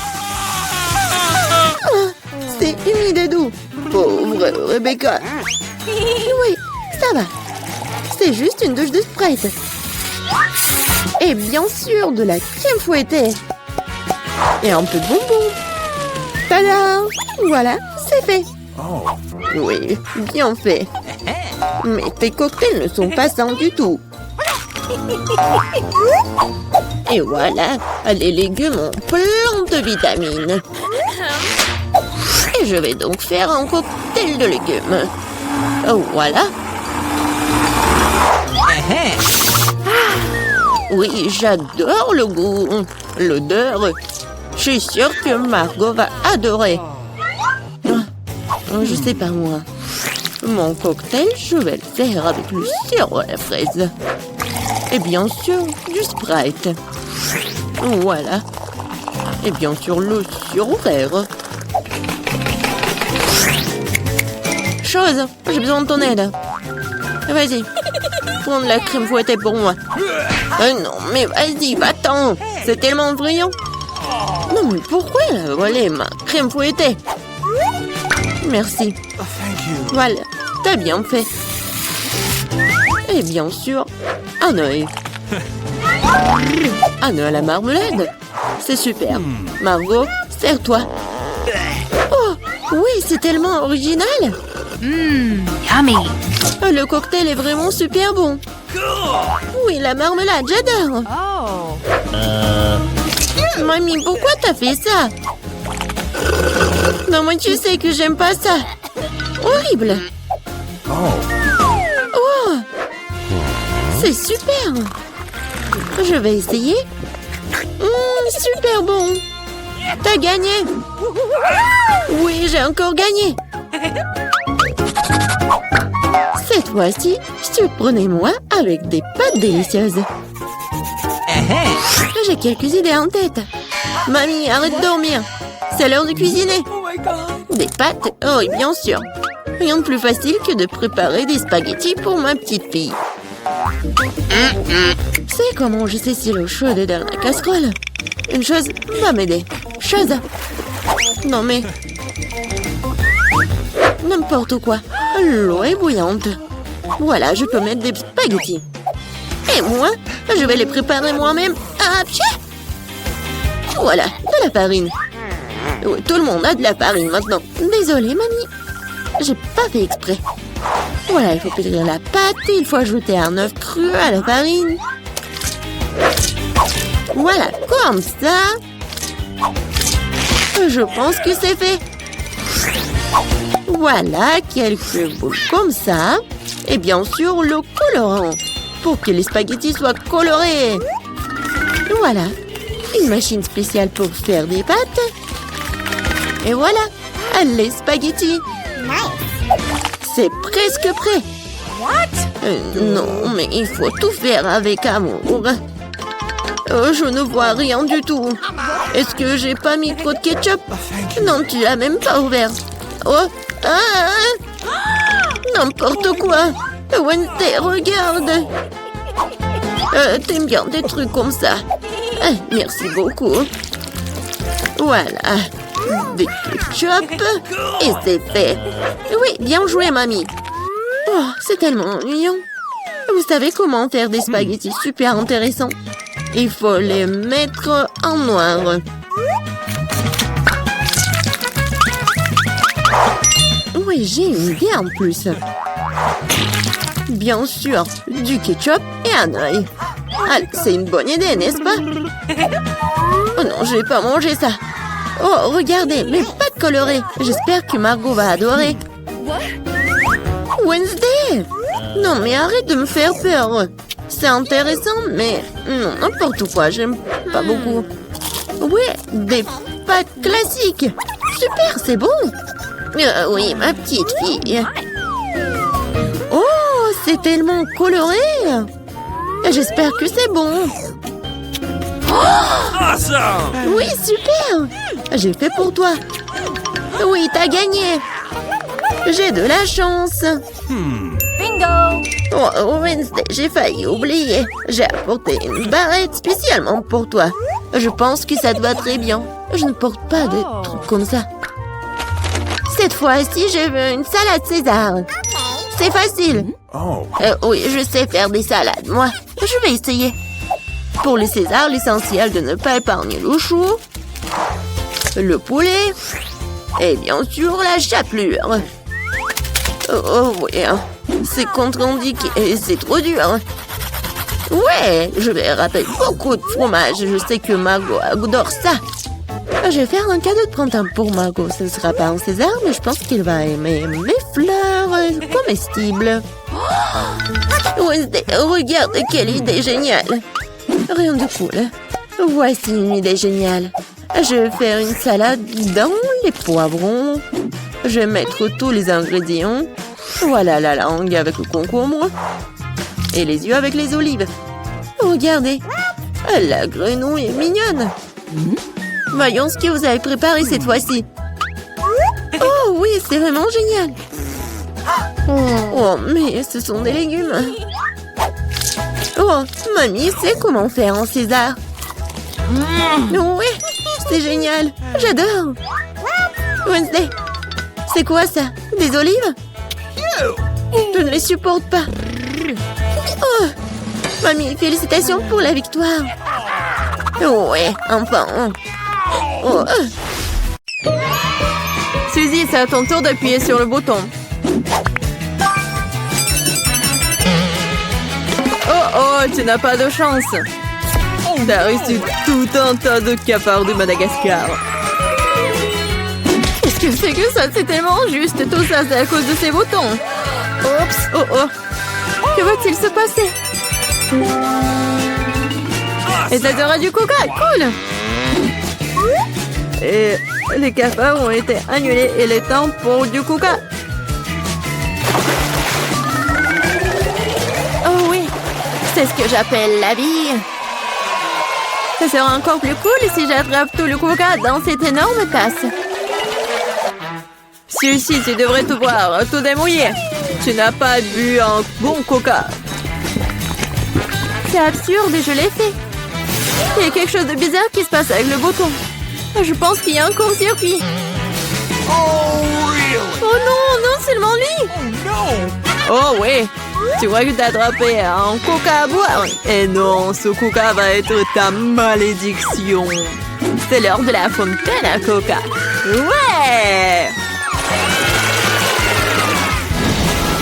Ah, c'est humide et doux. Pauvre Rebecca. Oui, ça va. C'est juste une douche de Sprite. Et bien sûr, de la crème fouettée. Et un peu de bonbons. Tada! Voilà, c'est fait. Oui, bien fait. Mais tes cocktails ne sont pas sains du tout. Et voilà, les légumes ont plein de vitamines. Et je vais donc faire un cocktail de légumes. Voilà. Oui, j'adore le goût, l'odeur. Je suis sûre que Margot va adorer. Je sais pas moi. Mon cocktail, je vais le faire avec le sirop à la fraise. Et bien sûr, du Sprite. Voilà. Et bien sûr, le sirop vert. Chose, j'ai besoin de ton aide. Vas-y, prends de la crème fouettée pour moi. Non, mais vas-y, va-t'en. C'est tellement brillant. Non, mais pourquoi elle a volé ma crème fouettée? Merci. Voilà, t'as bien fait. Et bien sûr, un œil. Un œil à la marmelade. C'est super. Margot, sers-toi. Oh, oui, c'est tellement original. Yummy. Le cocktail est vraiment super bon. Oui, la marmelade, j'adore. Oh. Mamie, pourquoi t'as fait ça? Non, moi, tu sais que j'aime pas ça. Horrible. Oh, c'est super. Je vais essayer. Super bon. T'as gagné. Oui, j'ai encore gagné. Cette fois-ci, surprenez-moi avec des pâtes délicieuses. J'ai quelques idées en tête. Mamie, arrête de dormir. C'est l'heure de cuisiner. Des pâtes? Oh, oui, bien sûr. Rien de plus facile que de préparer des spaghettis pour ma petite fille. C'est comment je sais si l'eau chaude est dans la casserole. Une chose va m'aider. Chose. Non mais... N'importe quoi. L'eau est bouillante. Voilà, je peux mettre des spaghettis. Et moi, je vais les préparer moi-même. Ah, pchit! Voilà, de la farine. Oui, tout le monde a de la farine maintenant. Désolée, mamie. J'ai pas fait exprès. Voilà, il faut pétrir la pâte et il faut ajouter un œuf cru à la farine. Voilà, comme ça. Je pense que c'est fait. Voilà, quelques boules comme ça. Et bien sûr, le colorant. Pour que les spaghettis soient colorés. Voilà, une machine spéciale pour faire des pâtes. Et voilà, les spaghettis. C'est presque prêt. Non, mais il faut tout faire avec amour. Je ne vois rien du tout. Est-ce que j'ai pas mis trop de ketchup? Non, tu l'as même pas ouvert. Oh, n'importe quoi. Wednesday, regarde. T'aimes bien des trucs comme ça. Merci beaucoup. Voilà. Des ketchup. Et c'est fait. Oui, bien joué, mamie. Oh, c'est tellement ennuyant. Vous savez comment faire des spaghettis super intéressants? Il faut les mettre en noir. Oui, j'ai une idée en plus. Bien sûr, du ketchup et un œil. Allez, c'est une bonne idée, n'est-ce pas? Oh non, je vais pas manger ça. Oh, regardez, mes pâtes colorées. J'espère que Margot va adorer. Wednesday! Non, mais arrête de me faire peur. C'est intéressant, mais non, n'importe quoi, j'aime pas beaucoup. Ouais, des pâtes classiques. Super, c'est bon. Oui, ma petite fille. Oh, c'est tellement coloré. J'espère que c'est bon. Awesome! Oui, super. J'ai fait pour toi. Oui, t'as gagné. J'ai de la chance. Bingo! Oh, Wednesday, j'ai failli oublier. J'ai apporté une barrette spécialement pour toi. Je pense que ça te va très bien. Je ne porte pas de trucs comme ça. Cette fois-ci, je veux une salade César. C'est facile. Oui, je sais faire des salades, moi. Je vais essayer. Pour les Césars, l'essentiel de ne pas épargner le chou, le poulet et bien sûr la chapelure. Oh oui, c'est contre-indiqué et c'est trop dur. Ouais, je vais râper beaucoup de fromage. Je sais que Margot adore ça. Je vais faire un cadeau de printemps pour Margot. Ce ne sera pas un César, mais je pense qu'il va aimer mes fleurs comestibles. Wednesday, regarde quelle idée géniale. Rien de cool. Voici une idée géniale. Je vais faire une salade dans les poivrons. Je vais mettre tous les ingrédients. Voilà la langue avec le concombre. Et les yeux avec les olives. Regardez. La grenouille est mignonne. Voyons ce que vous avez préparé cette fois-ci. Oh oui, c'est vraiment génial. Oh, mais ce sont des légumes. Oh, mamie sait comment faire un César. Oui, c'est génial. J'adore. Wednesday, c'est quoi ça? Des olives? Je ne les supporte pas. Oh, mamie, félicitations pour la victoire. Ouais, enfin. Oh. Suzy, c'est à ton tour d'appuyer sur le bouton. Oh, tu n'as pas de chance. T'as reçu tout un tas de cafards de Madagascar. Qu'est-ce que c'est que ça? C'est tellement injuste. Tout ça, c'est à cause de ces boutons. Oups, oh. Que va-t-il se passer? Et ça sera du coca, cool. Et les cafards ont été annulés et les temps pour du coca. Oh oui, c'est ce que j'appelle la vie. Ça sera encore plus cool si j'attrape tout le coca dans cette énorme tasse. Celui-ci, tu devrais tout boire, tout démouiller. Tu n'as pas bu un bon coca. C'est absurde et je l'ai fait. Il y a quelque chose de bizarre qui se passe avec le bouton. Je pense qu'il y a un court-circuit. Oh, really? Oh non, non seulement lui. Oh oui, tu crois que t'as attrapé un coca à boire? Et non, ce coca va être ta malédiction. C'est l'heure de la fontaine à coca. Ouais!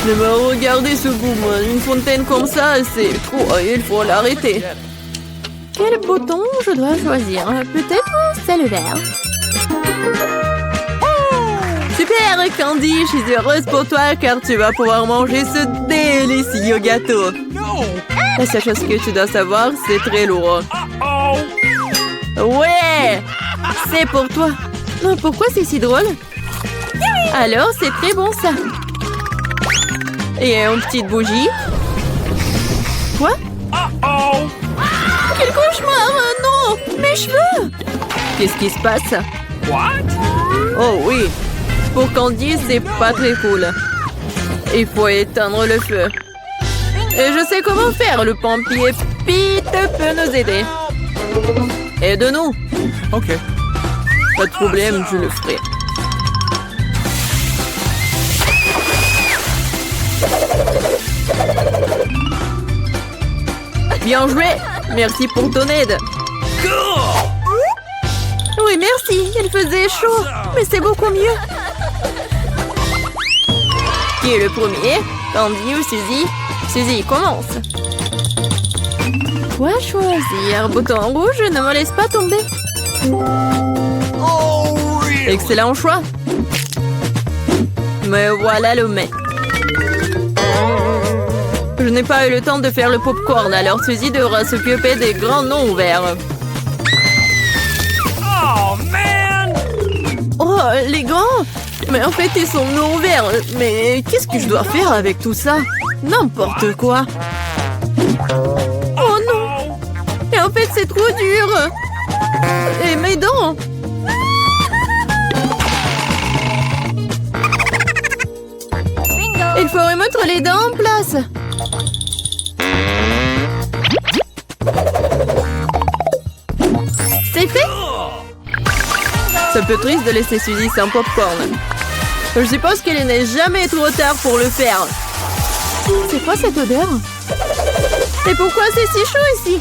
Ne me regardez ce boum. Une fontaine comme ça, c'est trop. Il faut l'arrêter. Quel bouton je dois choisir? Peut-être c'est le vert. Super, Candy, je suis heureuse pour toi car tu vas pouvoir manger ce délicieux gâteau. La seule chose que tu dois savoir, c'est très lourd. Ouais, c'est pour toi. Pourquoi c'est si drôle? Alors, c'est très bon ça. Et une petite bougie. Quoi? Quel cauchemar! Non! Mes cheveux! Qu'est-ce qui se passe? Oh oui! Pour Candy, c'est pas très cool. Il faut éteindre le feu. Et je sais comment faire. Le pompier Pete peut nous aider. Aide-nous. Ok. Pas de problème, je le ferai. Bien joué! Merci pour ton aide. Oui, merci. Il faisait chaud. Mais c'est beaucoup mieux. Qui est le premier? Candy ou Suzy? Suzy, commence. Quoi choisir? Bouton rouge, ne me laisse pas tomber. Oh, really? Excellent choix. Me voilà le mec. Je n'ai pas eu le temps de faire le popcorn, alors Suzy devra s'occuper des grands noms ouverts. Oh, man! Oh, les grands! Mais en fait, ils sont non ouverts. Mais qu'est-ce que je dois faire avec tout ça? N'importe quoi. Oh non! Et en fait, c'est trop dur. Et mes dents! Il faut remettre les dents en place. C'est fait. C'est un peu triste de laisser Suzy sans popcorn. Je suppose qu'il n'est jamais trop tard pour le faire. C'est quoi cette odeur? Et pourquoi c'est si chaud ici?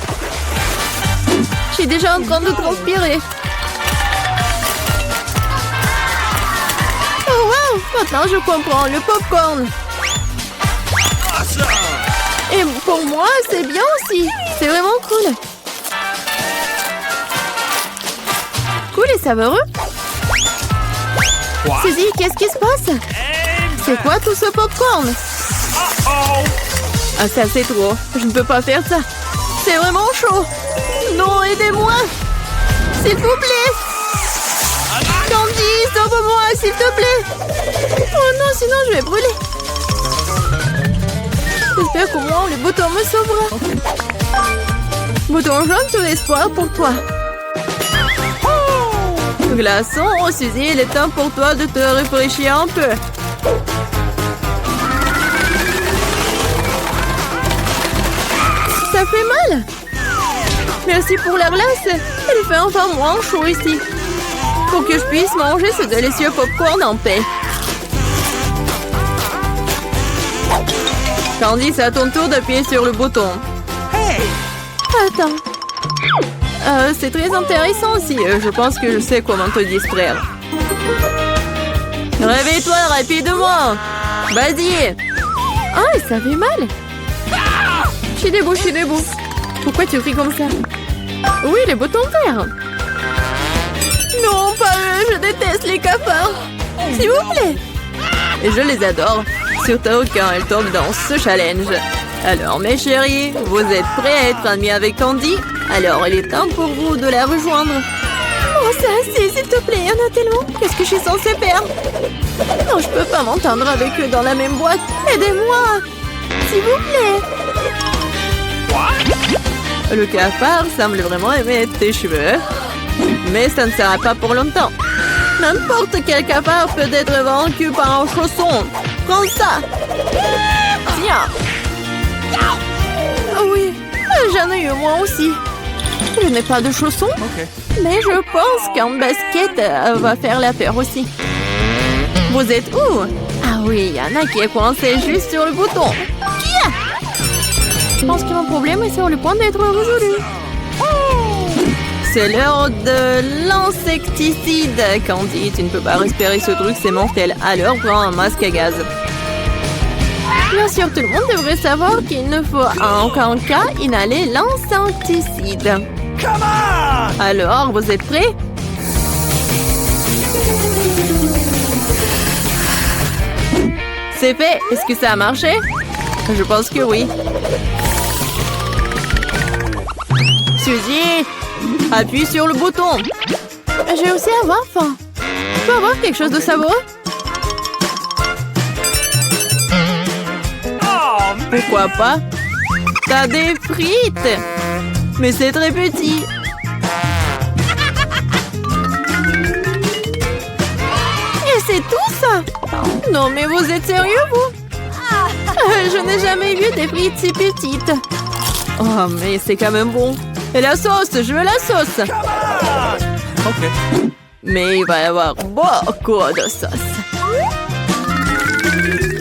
Je suis déjà en train de transpirer. Oh wow! Maintenant je comprends, le popcorn. Et pour moi, c'est bien aussi. C'est vraiment cool. Cool, et savoureux. What? Suzy, qu'est-ce qui se passe? C'est quoi tout ce popcorn? Oh! Ah, ça c'est trop. Je ne peux pas faire ça. C'est vraiment chaud. Non, aidez-moi. S'il vous plaît. Candy, sauve-moi, s'il te plaît. Oh non, sinon je vais brûler. J'espère qu'au moins le bouton me sauvera. Bouton jaune, tout l'espoir pour toi. Glaçon, oh Suzy, il est temps pour toi de te réfléchir un peu. Ça fait mal. Merci pour la glace. Il fait enfin moins chaud ici. Pour que je puisse manger ce délicieux popcorn en paix. Candy, c'est à ton tour d'appuyer sur le bouton. Hey! Attends. C'est très intéressant aussi. Je pense que je sais comment te distraire. Réveille-toi rapidement. Vas-y. Ah, ça fait mal. Je suis debout. Pourquoi tu cries comme ça? Oui, les boutons verts. Non, pas eux. Je déteste les cafards. S'il vous plaît. Et je les adore. Surtout quand elles tombent dans ce challenge. Alors, mes chéris, vous êtes prêts à être amis avec Candy? Alors, il est temps pour vous de la rejoindre. Oh, ça, s'il te plaît, il y en a tellement. Qu'est-ce que je suis censée faire? Non, je peux pas m'entendre avec eux dans la même boîte. Aidez-moi, s'il vous plaît. Le cafard semble vraiment aimer tes cheveux. Mais ça ne sera pas pour longtemps. N'importe quel cafard peut être vaincu par un chausson. Prends ça. Tiens. Ah oui, j'en ai eu moi aussi. Je n'ai pas de chaussons, mais je pense qu'un basket va faire l'affaire aussi. Vous êtes où? Ah oui, il y en a qui est coincé juste sur le bouton. Qui a? Je pense que mon problème est sur le point d'être résolu. C'est l'heure de l'insecticide. Candy, tu ne peux pas respirer ce truc, c'est mortel. Alors prends un masque à gaz. Bien sûr, tout le monde devrait savoir qu'il ne faut en aucun cas inhaler l'insecticide. Come on! Alors, vous êtes prêts? C'est fait. Est-ce que ça a marché? Je pense que oui. Suzy, appuie sur le bouton. Je vais aussi avoir faim. Je peux avoir quelque chose de savoureux? Pourquoi pas? T'as des frites! Mais c'est très petit. Et c'est tout ça? Non mais vous êtes sérieux vous? Je n'ai jamais vu des frites si petites. Oh mais c'est quand même bon. Et la sauce, je veux la sauce. OK. Mais il va y avoir beaucoup de sauce.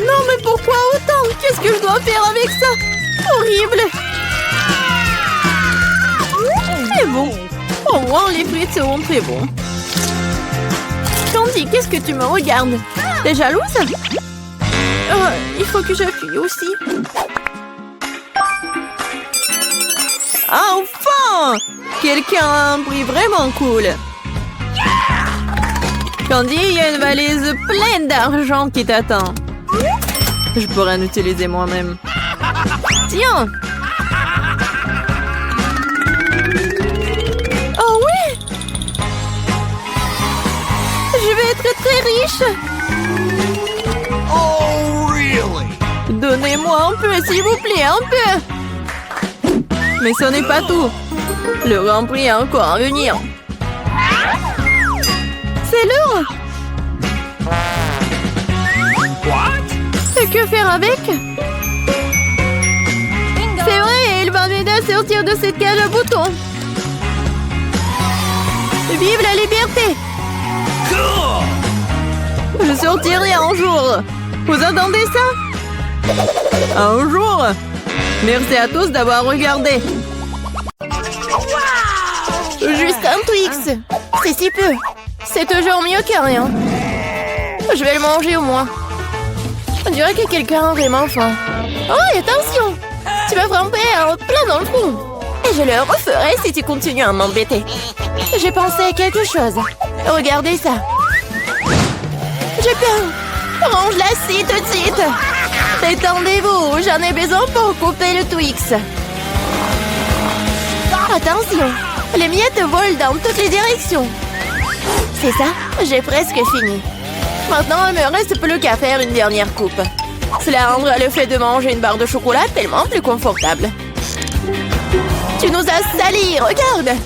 Non mais pourquoi autant? Qu'est-ce que je dois faire avec ça? Horrible. C'est bon. Au moins les frites seront très bons. Candy, qu'est-ce que tu me regardes? T'es jalouse? Il faut que j'appuie aussi. Enfin! Quelqu'un a un prix vraiment cool. Candy, il y a une valise pleine d'argent qui t'attend. Je pourrais en utiliser moi-même. Tiens! Oh oui! Je vais être très riche! Oh, really? Donnez-moi un peu, s'il vous plaît, un peu! Mais ce n'est pas tout. Le Grand Prix est encore à venir. C'est l'heure! What? Et que faire avec? C'est vrai, il va m'aider à sortir de cette cage à boutons. Vive la liberté! Cool! Je sortirai un jour. Vous entendez ça? Un jour? Merci à tous d'avoir regardé. Juste un Twix. C'est si peu. C'est toujours mieux que rien. Je vais le manger au moins. On dirait que quelqu'un a vraiment faim. Oh, attention! Tu vas frapper plein dans le front. Et Je le referai si tu continues à m'embêter. J'ai pensé à quelque chose. Regardez ça. J'ai peur. Range la scie tout de suite. Détendez-vous, j'en ai besoin pour couper le Twix. Attention, les miettes volent dans toutes les directions. C'est ça, j'ai presque fini. Maintenant, il me reste plus qu'à faire une dernière coupe. Cela rendra le fait de manger une barre de chocolat tellement plus confortable. Tu nous as salis, regarde!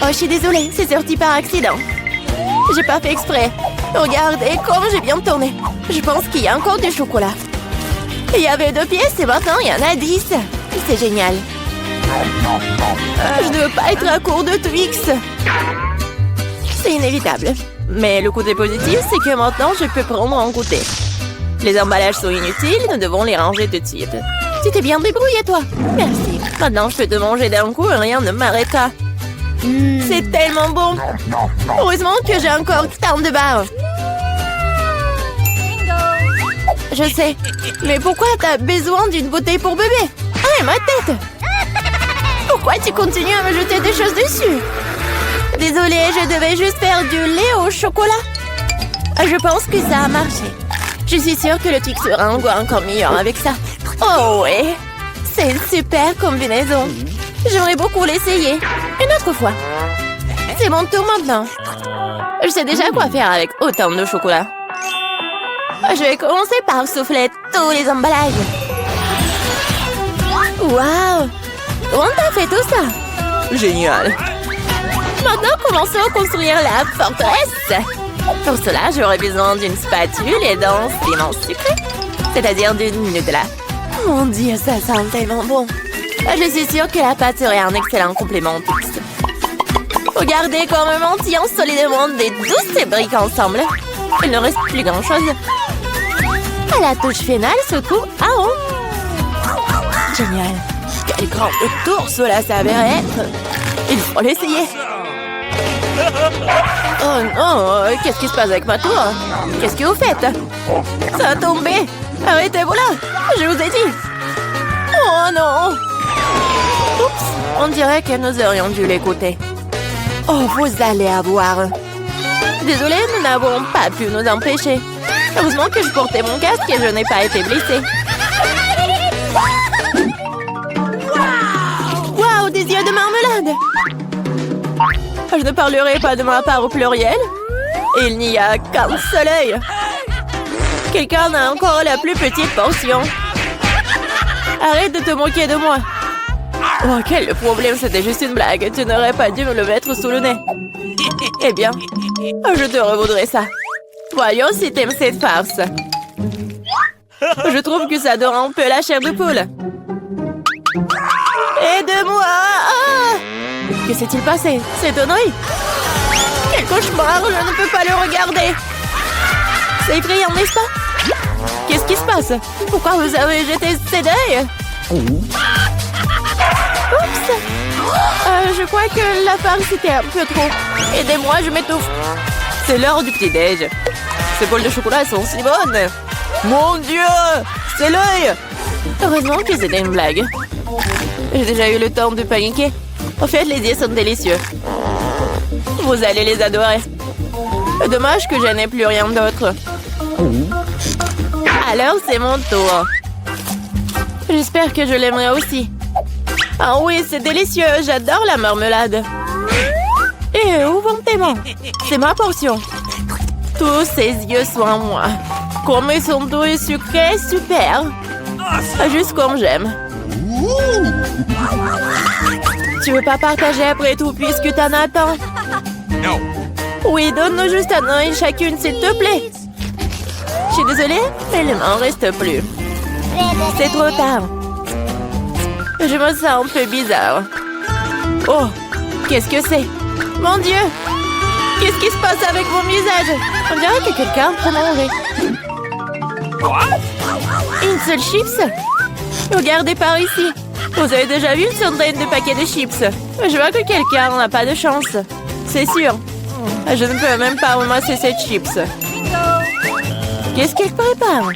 Oh, je suis désolée, c'est sorti par accident. J'ai pas fait exprès. Regardez comme j'ai bien tourné. Je pense qu'il y a encore du chocolat. Il y avait 2 pièces et maintenant il y en a 10. C'est génial. Je ne veux pas être à court de Twix. C'est inévitable. Mais le côté positif, c'est que maintenant je peux prendre en goûter. Les emballages sont inutiles, nous devons les ranger tout de suite. Tu t'es bien débrouillé, toi. Merci. Maintenant, je peux te manger d'un coup et rien ne m'arrêtera. C'est tellement bon. Heureusement que j'ai encore tant de barres. Je sais. Mais pourquoi t'as besoin d'une bouteille pour bébé? Ah, ma tête! Pourquoi tu continues à me jeter des choses dessus? Désolée, je devais juste faire du lait au chocolat. Je pense que ça a marché. Je suis sûre que le Twix sera encore meilleur avec ça. Oh ouais, c'est une super combinaison. J'aimerais beaucoup l'essayer. Une autre fois. C'est mon tour maintenant. Je sais déjà quoi faire avec autant de chocolat. Je vais commencer par souffler tous les emballages. Waouh! On t'a fait tout ça? Génial. Maintenant, commençons à construire la forteresse. Pour cela, j'aurai besoin d'une spatule et d'un ciment sucré, c'est-à-dire d'une Nutella. Mon Dieu, ça sent tellement bon. Je suis sûre que la pâte serait un excellent complément au Twix. Regardez comme nous mentions solidement des douces briques ensemble. Il ne reste plus grand-chose. À la touche finale se trouve en haut. Génial. Quel grand tour cela s'avérait être. Il faut l'essayer. Oh non, qu'est-ce qui se passe avec ma tour? Qu'est-ce que vous faites? Ça a tombé. Arrêtez-vous là. Je vous ai dit. Oh non. Oups, on dirait que nous aurions dû l'écouter. Oh, vous allez avoir. Désolée, nous n'avons pas pu nous empêcher. Heureusement que je portais mon casque et je n'ai pas été blessée. Waouh, des yeux de marmelade. Je ne parlerai pas de ma part au pluriel. Il n'y a qu'un seul œil. Quelqu'un a encore la plus petite portion. Arrête de te moquer de moi. Oh, quel problème, c'était juste une blague. Tu n'aurais pas dû me le mettre sous le nez. Eh bien, je te revaudrai ça. Voyons si t'aimes cette farce. Je trouve que ça dort un peu la chair de poule. Aide-moi! Ah! Que s'est-il passé? C'est un œil? Quel cauchemar! Je ne peux pas le regarder! C'est effrayant, n'est-ce pas? Qu'est-ce qui se passe? Pourquoi vous avez jeté cet œil? Oups! Je crois que la farce était un peu trop. Aidez-moi, je m'étouffe. C'est l'heure du petit-déj. Ces bols de chocolat sont si bonnes. Mon Dieu! C'est l'œil! Heureusement que c'était une blague. J'ai déjà eu le temps de paniquer. En fait, les yeux sont délicieux. Vous allez les adorer. Dommage que je n'ai plus rien d'autre. Alors, c'est mon tour. J'espère que je l'aimerai aussi. Ah oui, c'est délicieux. J'adore la marmelade. Et où vont tes mains? C'est ma portion. Tous ces yeux sont à moi. Comme ils sont doux et sucrés, super. Juste comme j'aime. Tu veux pas partager après tout puisque t'en as tant? No. Oui, donne-nous juste un œil chacune, s'il te plaît. Je suis désolée, mais il m'en reste plus. C'est trop tard. Je me sens un peu bizarre. Oh, qu'est-ce que c'est? Mon Dieu! Qu'est-ce qui se passe avec mon visage? On dirait que quelqu'un peut manger. Une seule chips? Regardez par ici. Vous avez déjà vu une centaine de paquets de chips? Je vois que quelqu'un n'a pas de chance. C'est sûr. Je ne peux même pas ramasser cette chips. Qu'est-ce qu'il prépare?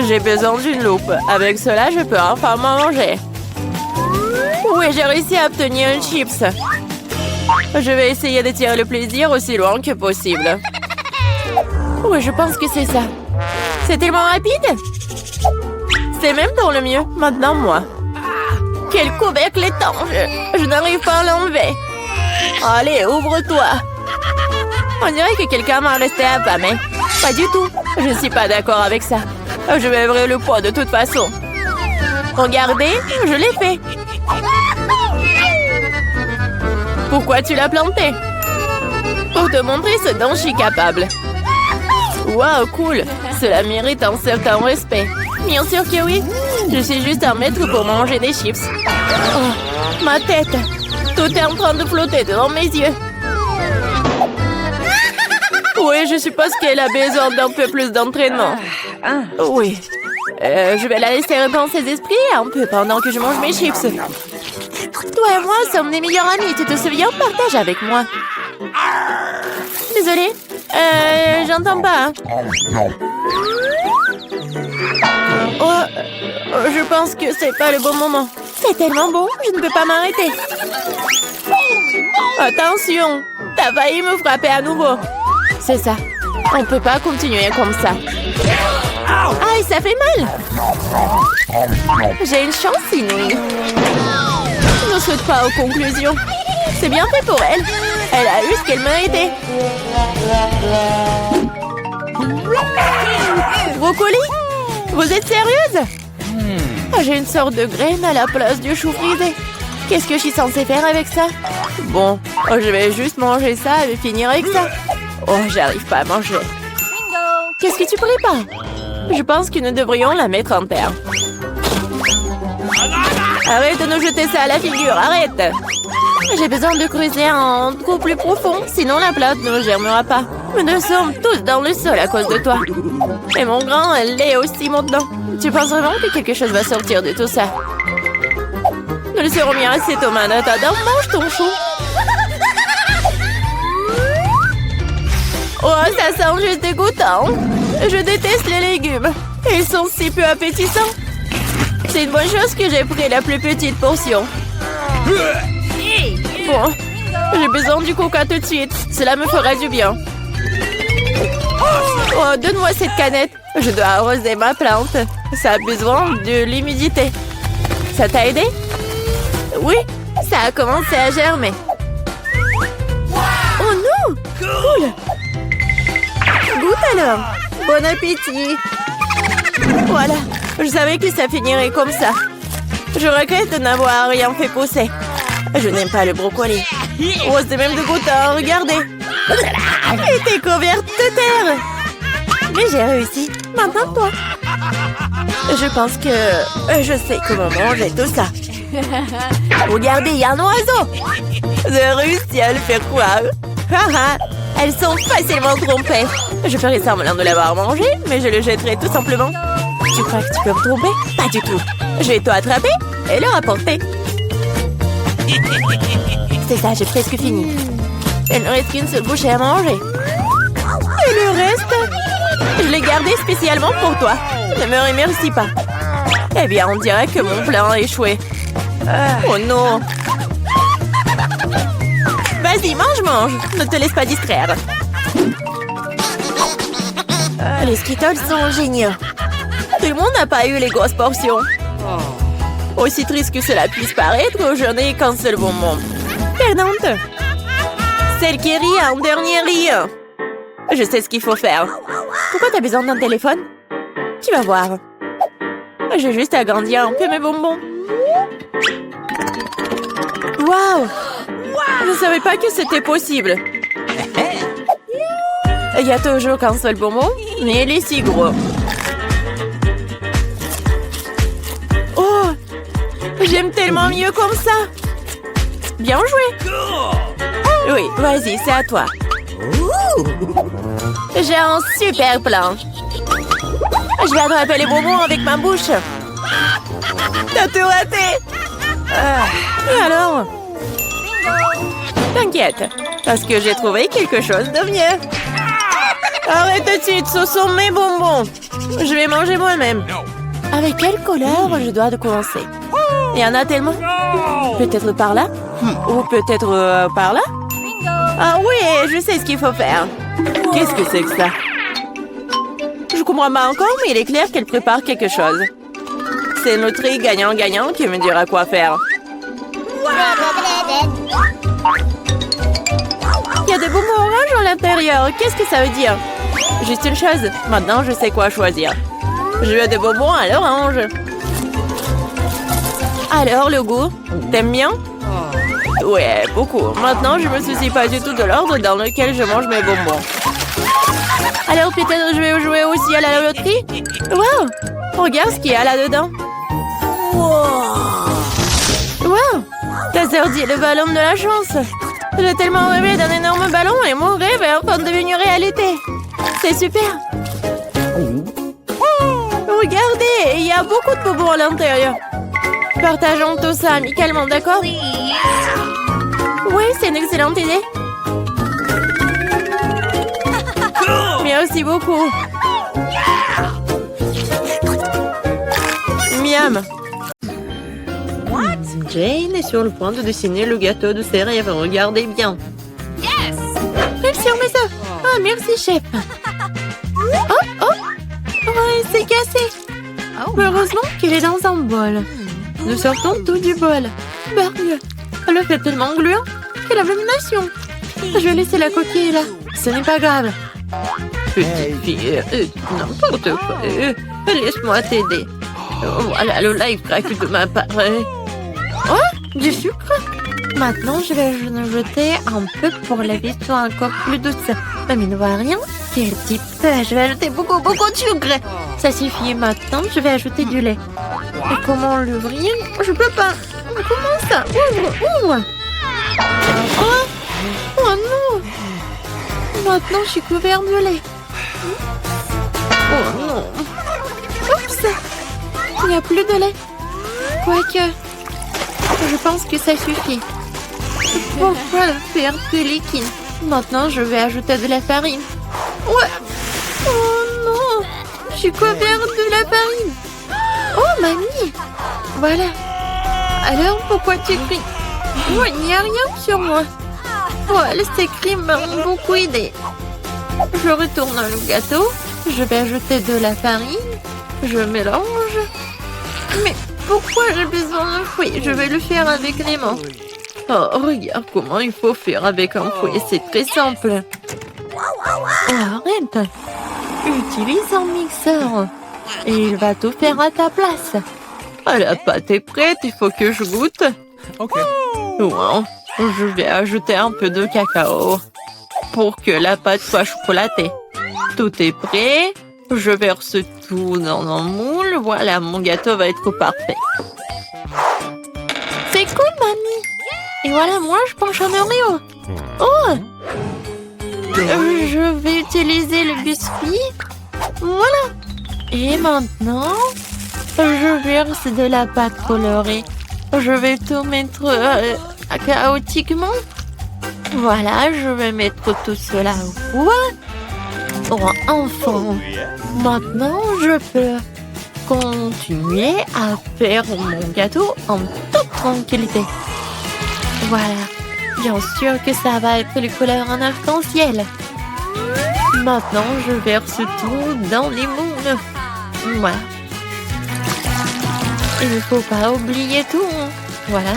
J'ai besoin d'une loupe. Avec cela, je peux enfin manger. Oui, j'ai réussi à obtenir une chips. Je vais essayer de tirer le plaisir aussi loin que possible. Oui, je pense que c'est ça. C'est tellement rapide. C'est même dans le mieux. Maintenant, moi. Quel couvercle étanche. Je n'arrive pas à l'enlever. Allez, ouvre-toi. On dirait que quelqu'un m'a resté affamé. Pas du tout. Je ne suis pas d'accord avec ça. Je vais ouvrir le pot de toute façon. Regardez, je l'ai fait. Pourquoi tu l'as planté? Pour te montrer ce dont je suis capable. Waouh, cool. Cela mérite un certain respect. Bien sûr que oui. Je suis juste un maître pour manger des chips. Oh, ma tête. Tout est en train de flotter devant mes yeux. Oui, je suppose qu'elle a besoin d'un peu plus d'entraînement. Oui. Je vais la laisser reprendre ses esprits un peu pendant que je mange mes chips. Toi et moi sommes des meilleurs amis, tu te souviens? Partage avec moi. Désolée. J'entends pas. Je pense que c'est pas le bon moment. C'est tellement bon, je ne peux pas m'arrêter. Attention, t'as failli me frapper à nouveau. C'est ça. On peut pas continuer comme ça. Aïe, ça fait mal. J'ai une chance inouïe. Je ne saute pas aux conclusions. C'est bien fait pour elle. Elle a eu ce qu'elle méritait. Brocoli? Vous êtes sérieuse? J'ai une sorte de graine à la place du chou frisé. Qu'est-ce que je suis censée faire avec ça? Bon, je vais juste manger ça et finir avec ça. Oh, j'arrive pas à manger. Qu'est-ce que tu prépares? Je pense que nous devrions la mettre en terre. Arrête de nous jeter ça à la figure, arrête! J'ai besoin de creuser un trou plus profond, sinon la plante ne germera pas. Nous sommes tous dans le sol à cause de toi. Et mon grand, elle est aussi maintenant. Tu penses vraiment que quelque chose va sortir de tout ça? Nous le serons bien assez, Thomas. Attends, mange ton chou. Oh, ça sent juste dégoûtant. Je déteste les légumes. Ils sont si peu appétissants. C'est une bonne chose que j'ai pris la plus petite portion. Bon, j'ai besoin du coca tout de suite. Cela me fera du bien. Oh, donne-moi cette canette. Je dois arroser ma plante. Ça a besoin de l'humidité. Ça t'a aidé? Oui, ça a commencé à germer. Oh non! Cool! Goûte alors! Bon appétit! Voilà, je savais que ça finirait comme ça. Je regrette de n'avoir rien fait pousser. Je n'aime pas le brocoli. Oh, c'est même dégoûtant, regardez! Il était couverte de terre! Mais j'ai réussi. Maintenant, toi. Je pense que je sais comment manger tout ça. Regardez, il y a un oiseau. J'ai réussi à le faire croire. Elles sont facilement trompées. Je ferai semblant de l'avoir mangé, mais je le jetterai tout simplement. Tu crois que tu peux me tromper? Pas du tout. Je vais t'attraper et le rapporter. C'est ça, j'ai presque fini. Il ne reste qu'une seule bouchée à manger. Et le reste? Je l'ai gardé spécialement pour toi. Ne me remercie pas. Eh bien, on dirait que mon plan a échoué. Oh non! Vas-y, mange! Ne te laisse pas distraire. Les Skittles sont géniaux. Tout le monde n'a pas eu les grosses portions. Aussi triste que cela puisse paraître, je n'ai qu'un seul bonbon. Perdante! Celle qui rit en dernier rit. Je sais ce qu'il faut faire. Pourquoi t'as besoin d'un téléphone? Tu vas voir. J'ai juste agrandi un peu mes bonbons. Waouh! Je ne savais pas que c'était possible. Il y a toujours qu'un seul bonbon, mais il est si gros. Oh! J'aime tellement mieux comme ça. Bien joué. Oui, vas-y, c'est à toi. J'ai un super plan. Je vais attraper les bonbons avec ma bouche. T'as tout raté. Et alors? T'inquiète, parce que j'ai trouvé quelque chose de mieux. Arrête tout de suite, ce sont mes bonbons. Je vais manger moi-même. Avec quelle couleur je dois commencer? Il y en a tellement. No! Peut-être par là? Ou peut-être par là? Bingo. Ah oui, je sais ce qu'il faut faire. Qu'est-ce que c'est que ça? Je comprends pas encore, mais il est clair qu'elle prépare quelque chose. C'est notre gagnant-gagnant qui me dira quoi faire. Il y a des bonbons oranges à l'intérieur. Qu'est-ce que ça veut dire? Juste une chose. Maintenant, je sais quoi choisir. Je veux des bonbons à l'orange. Alors, le goût? T'aimes bien? Ouais, beaucoup. Maintenant, je me soucie pas du tout de l'ordre dans lequel je mange mes bonbons. Alors, peut-être je vais jouer aussi à la loterie? Wow! Regarde ce qu'il y a là-dedans. Wow! Ta sœur dit le ballon de la chance. J'ai tellement rêvé d'un énorme ballon et mon rêve est en train de devenir réalité. C'est super. Regardez, il y a beaucoup de bonbons à l'intérieur. Partageons tout ça amicalement, d'accord? Oui, c'est une excellente idée. Merci beaucoup. Miam. Jane est sur le point de dessiner le gâteau de ses rêves. Regardez bien. Yes. Réussir mes œufs. Ah, merci, chef. Oh, oh. Ouais, c'est cassé. Oh. Heureusement qu'il est dans un bol. Nous sortons tout du bol. Bargue. Le fait tellement gluant. Quelle abomination. Je vais laisser la coquille là. Ce n'est pas grave. Petite fille, n'importe quoi. Laisse-moi t'aider. Voilà le live crack de ma part. Oh, du sucre. Maintenant, je vais en jeter un peu pour la vie soit encore plus douce. Mamie ne voit rien. Quel petit peu. Je vais ajouter beaucoup de sucre. Ça suffit. Maintenant, je vais ajouter du lait. Et comment l'ouvrir? Je peux pas. Comment ça? Ouvre. Oh non. Maintenant, je suis couvert de lait. Oh non. Oups. Il n'y a plus de lait. Quoique, je pense que ça suffit. Pourquoi le faire plus liquide? Maintenant, je vais ajouter de la farine. Ouais. Oh non. Je suis couvert de la farine. Oh, mamie. Voilà. Alors, pourquoi tu cries? Oh, il n'y a rien sur moi. Ouais, ces cris m'ont beaucoup aidé. Je retourne le gâteau. Je vais ajouter de la farine. Je mélange. Mais pourquoi j'ai besoin d'un fouet? Je vais le faire avec les mains. Oh, regarde comment il faut faire avec un fouet. C'est très simple. Oh, arrête. Utilise un mixeur. Et il va tout faire à ta place. Ah, la pâte est prête. Il faut que je goûte. Okay. Wow. Je vais ajouter un peu de cacao pour que la pâte soit chocolatée. Tout est prêt. Je verse tout dans un moule. Voilà, mon gâteau va être parfait. C'est cool, mamie. Et voilà, moi, je penche un Oreo. Oh! Je vais utiliser le biscuit. Voilà. Et maintenant, je verse de la pâte colorée. Je vais tout mettre chaotiquement. Voilà, je vais mettre tout cela au four. Oh, enfin. Maintenant, je peux continuer à faire mon gâteau en toute tranquillité. Voilà. Bien sûr que ça va être les couleurs en arc-en-ciel. Maintenant, je verse tout dans les moules. Voilà. Il ne faut pas oublier tout. Voilà.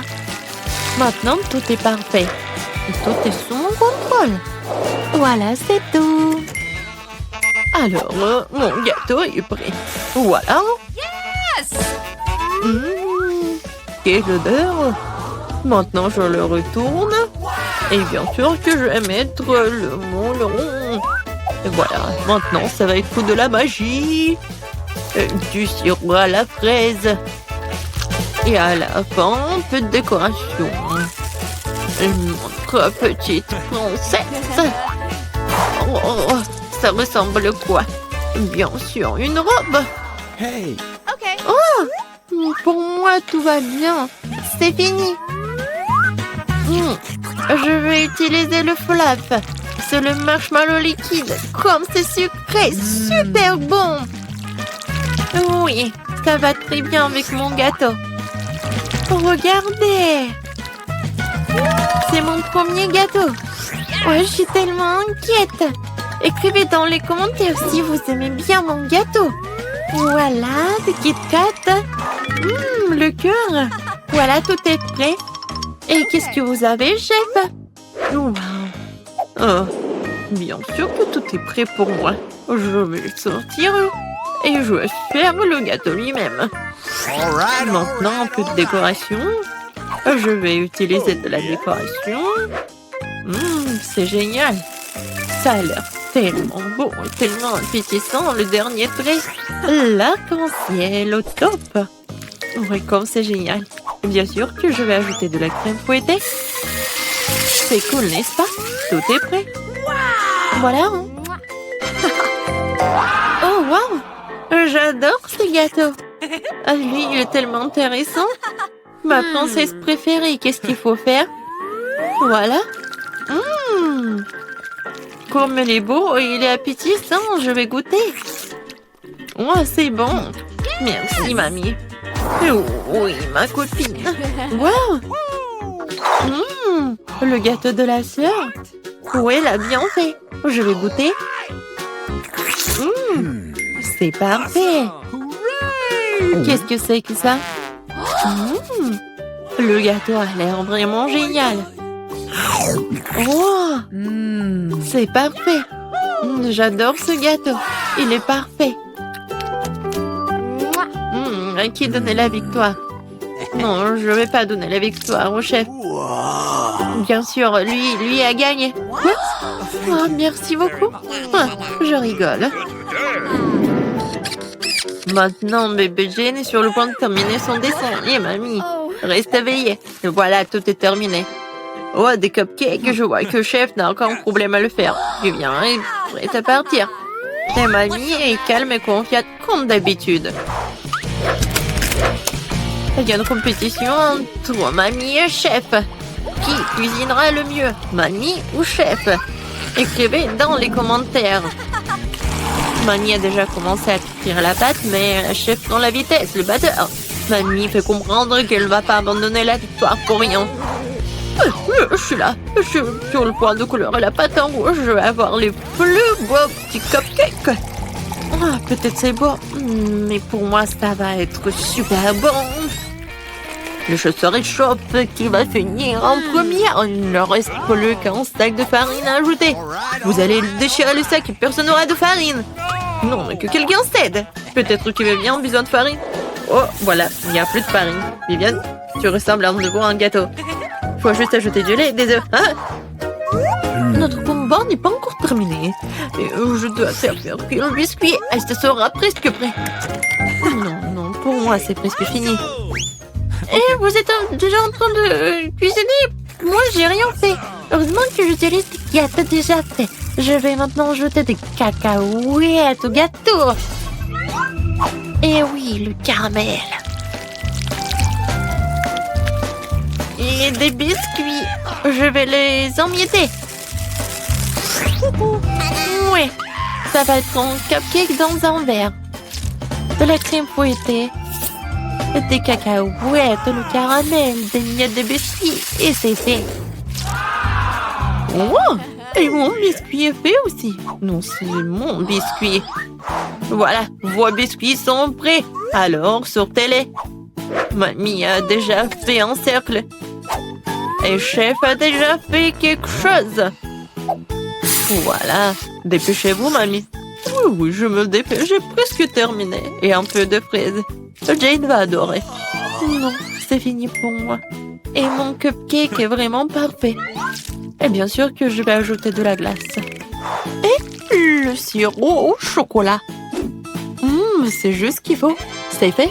Maintenant, tout est parfait. Et tout est sous mon contrôle. Voilà, c'est tout. Alors, mon gâteau est prêt. Voilà. Yes. Quelle odeur. Maintenant, je le retourne. Et bien sûr que je vais mettre le moule rond. Et voilà. Maintenant, ça va être de la magie. Du sirop à la fraise. Et à la fin, un peu de décoration. Notre petite princesse. Oh, ça ressemble à quoi? Bien sûr, une robe. Hey! Okay. Pour moi, tout va bien. C'est fini. Je vais utiliser le flap. C'est le marshmallow liquide. Comme c'est sucré, super bon. Oui, ça va très bien avec mon gâteau. Regardez! C'est mon premier gâteau. Ouais, je suis tellement inquiète. Écrivez dans les commentaires si vous aimez bien mon gâteau. Voilà, des Kit Kat. Le cœur. Voilà, tout est prêt. Et qu'est-ce que vous avez, chef? Wow. Oh, bien sûr que tout est prêt pour moi. Je vais le sortir et je vais faire le gâteau lui-même. Maintenant, un peu de décoration. Je vais utiliser de la décoration. C'est génial. Ça a l'air tellement beau et tellement appétissant, le dernier trait. L'arc-en-ciel au top. Oui, comme c'est génial. Bien sûr que je vais ajouter de la crème fouettée. C'est cool, n'est-ce pas? Tout est prêt. Voilà. Oh, wow! J'adore ce gâteau. Lui, il est tellement intéressant. Ma princesse préférée, qu'est-ce qu'il faut faire? Voilà. Comme il est beau et il est appétissant, je vais goûter. Oh, c'est bon. Merci, mamie. Oh, oui, ma copine. Wow. Le gâteau de la sœur. Oui, elle a bien fait. Je vais goûter. C'est parfait. Qu'est-ce que c'est que ça? Le gâteau a l'air vraiment génial. Oh, c'est parfait. J'adore ce gâteau. Il est parfait. Qui donnait la victoire? Non, je ne vais pas donner la victoire au chef. Bien sûr, lui a gagné. Quoi? Oh, merci beaucoup. Je rigole. Maintenant, bébé Jane est sur le point de terminer son dessin. Et mamie, reste éveillée. Voilà, tout est terminé. Oh, des cupcakes. Je vois que le chef n'a aucun problème à le faire. Je viens et prête à partir. Et mamie est calme et confiante comme d'habitude. Il y a une compétition entre mamie et chef. Qui cuisinera le mieux, mamie ou chef? Écrivez dans les commentaires. Mamie a déjà commencé à cuire la pâte, mais le chef prend la vitesse, le batteur. Mamie fait comprendre qu'elle ne va pas abandonner la victoire pour rien. Je suis là. Je suis sur le point de colorer la pâte en rouge. Je vais avoir les plus beaux petits cupcakes. Peut-être c'est beau, mais pour moi, ça va être super bon. Le chasseur échoppe qui va finir en première. Il ne reste plus qu'un sac de farine à ajouter. Vous allez déchirer le sac et personne n'aura de farine. Non, mais que quelqu'un cède. Peut-être que Viviane a besoin de farine. Oh, voilà, il n'y a plus de farine. Viviane, tu ressembles à un gâteau. Faut juste ajouter du lait et des œufs. Notre combat n'est pas encore terminé. Je dois servir le biscuit. Ce sera presque prêt. Non, pour moi, c'est presque fini. Et vous êtes déjà en train de cuisiner? Moi, j'ai rien fait. Heureusement que j'utilise ce qui a été déjà fait. Je vais maintenant ajouter des cacahuètes au gâteau. Et oui, le caramel. Et des biscuits. Je vais les emietter. Oui, ça va être un cupcake dans un verre. De la crème fouettée. Des cacahuètes, le caramel, des miettes de biscuits. Et c'est fait. Oh, et mon biscuit est fait aussi. Non, c'est mon biscuit. Voilà, vos biscuits sont prêts. Alors, sortez-les. Mamie a déjà fait un cercle. Et chef a déjà fait quelque chose. Voilà, dépêchez-vous, mamie. Oui, je me dépêche, j'ai presque terminé. Et un peu de fraises. Jade va adorer. Non, c'est fini pour moi. Et mon cupcake est vraiment parfait. Et bien sûr que je vais ajouter de la glace. Et le sirop au chocolat. C'est juste ce qu'il faut. C'est fait.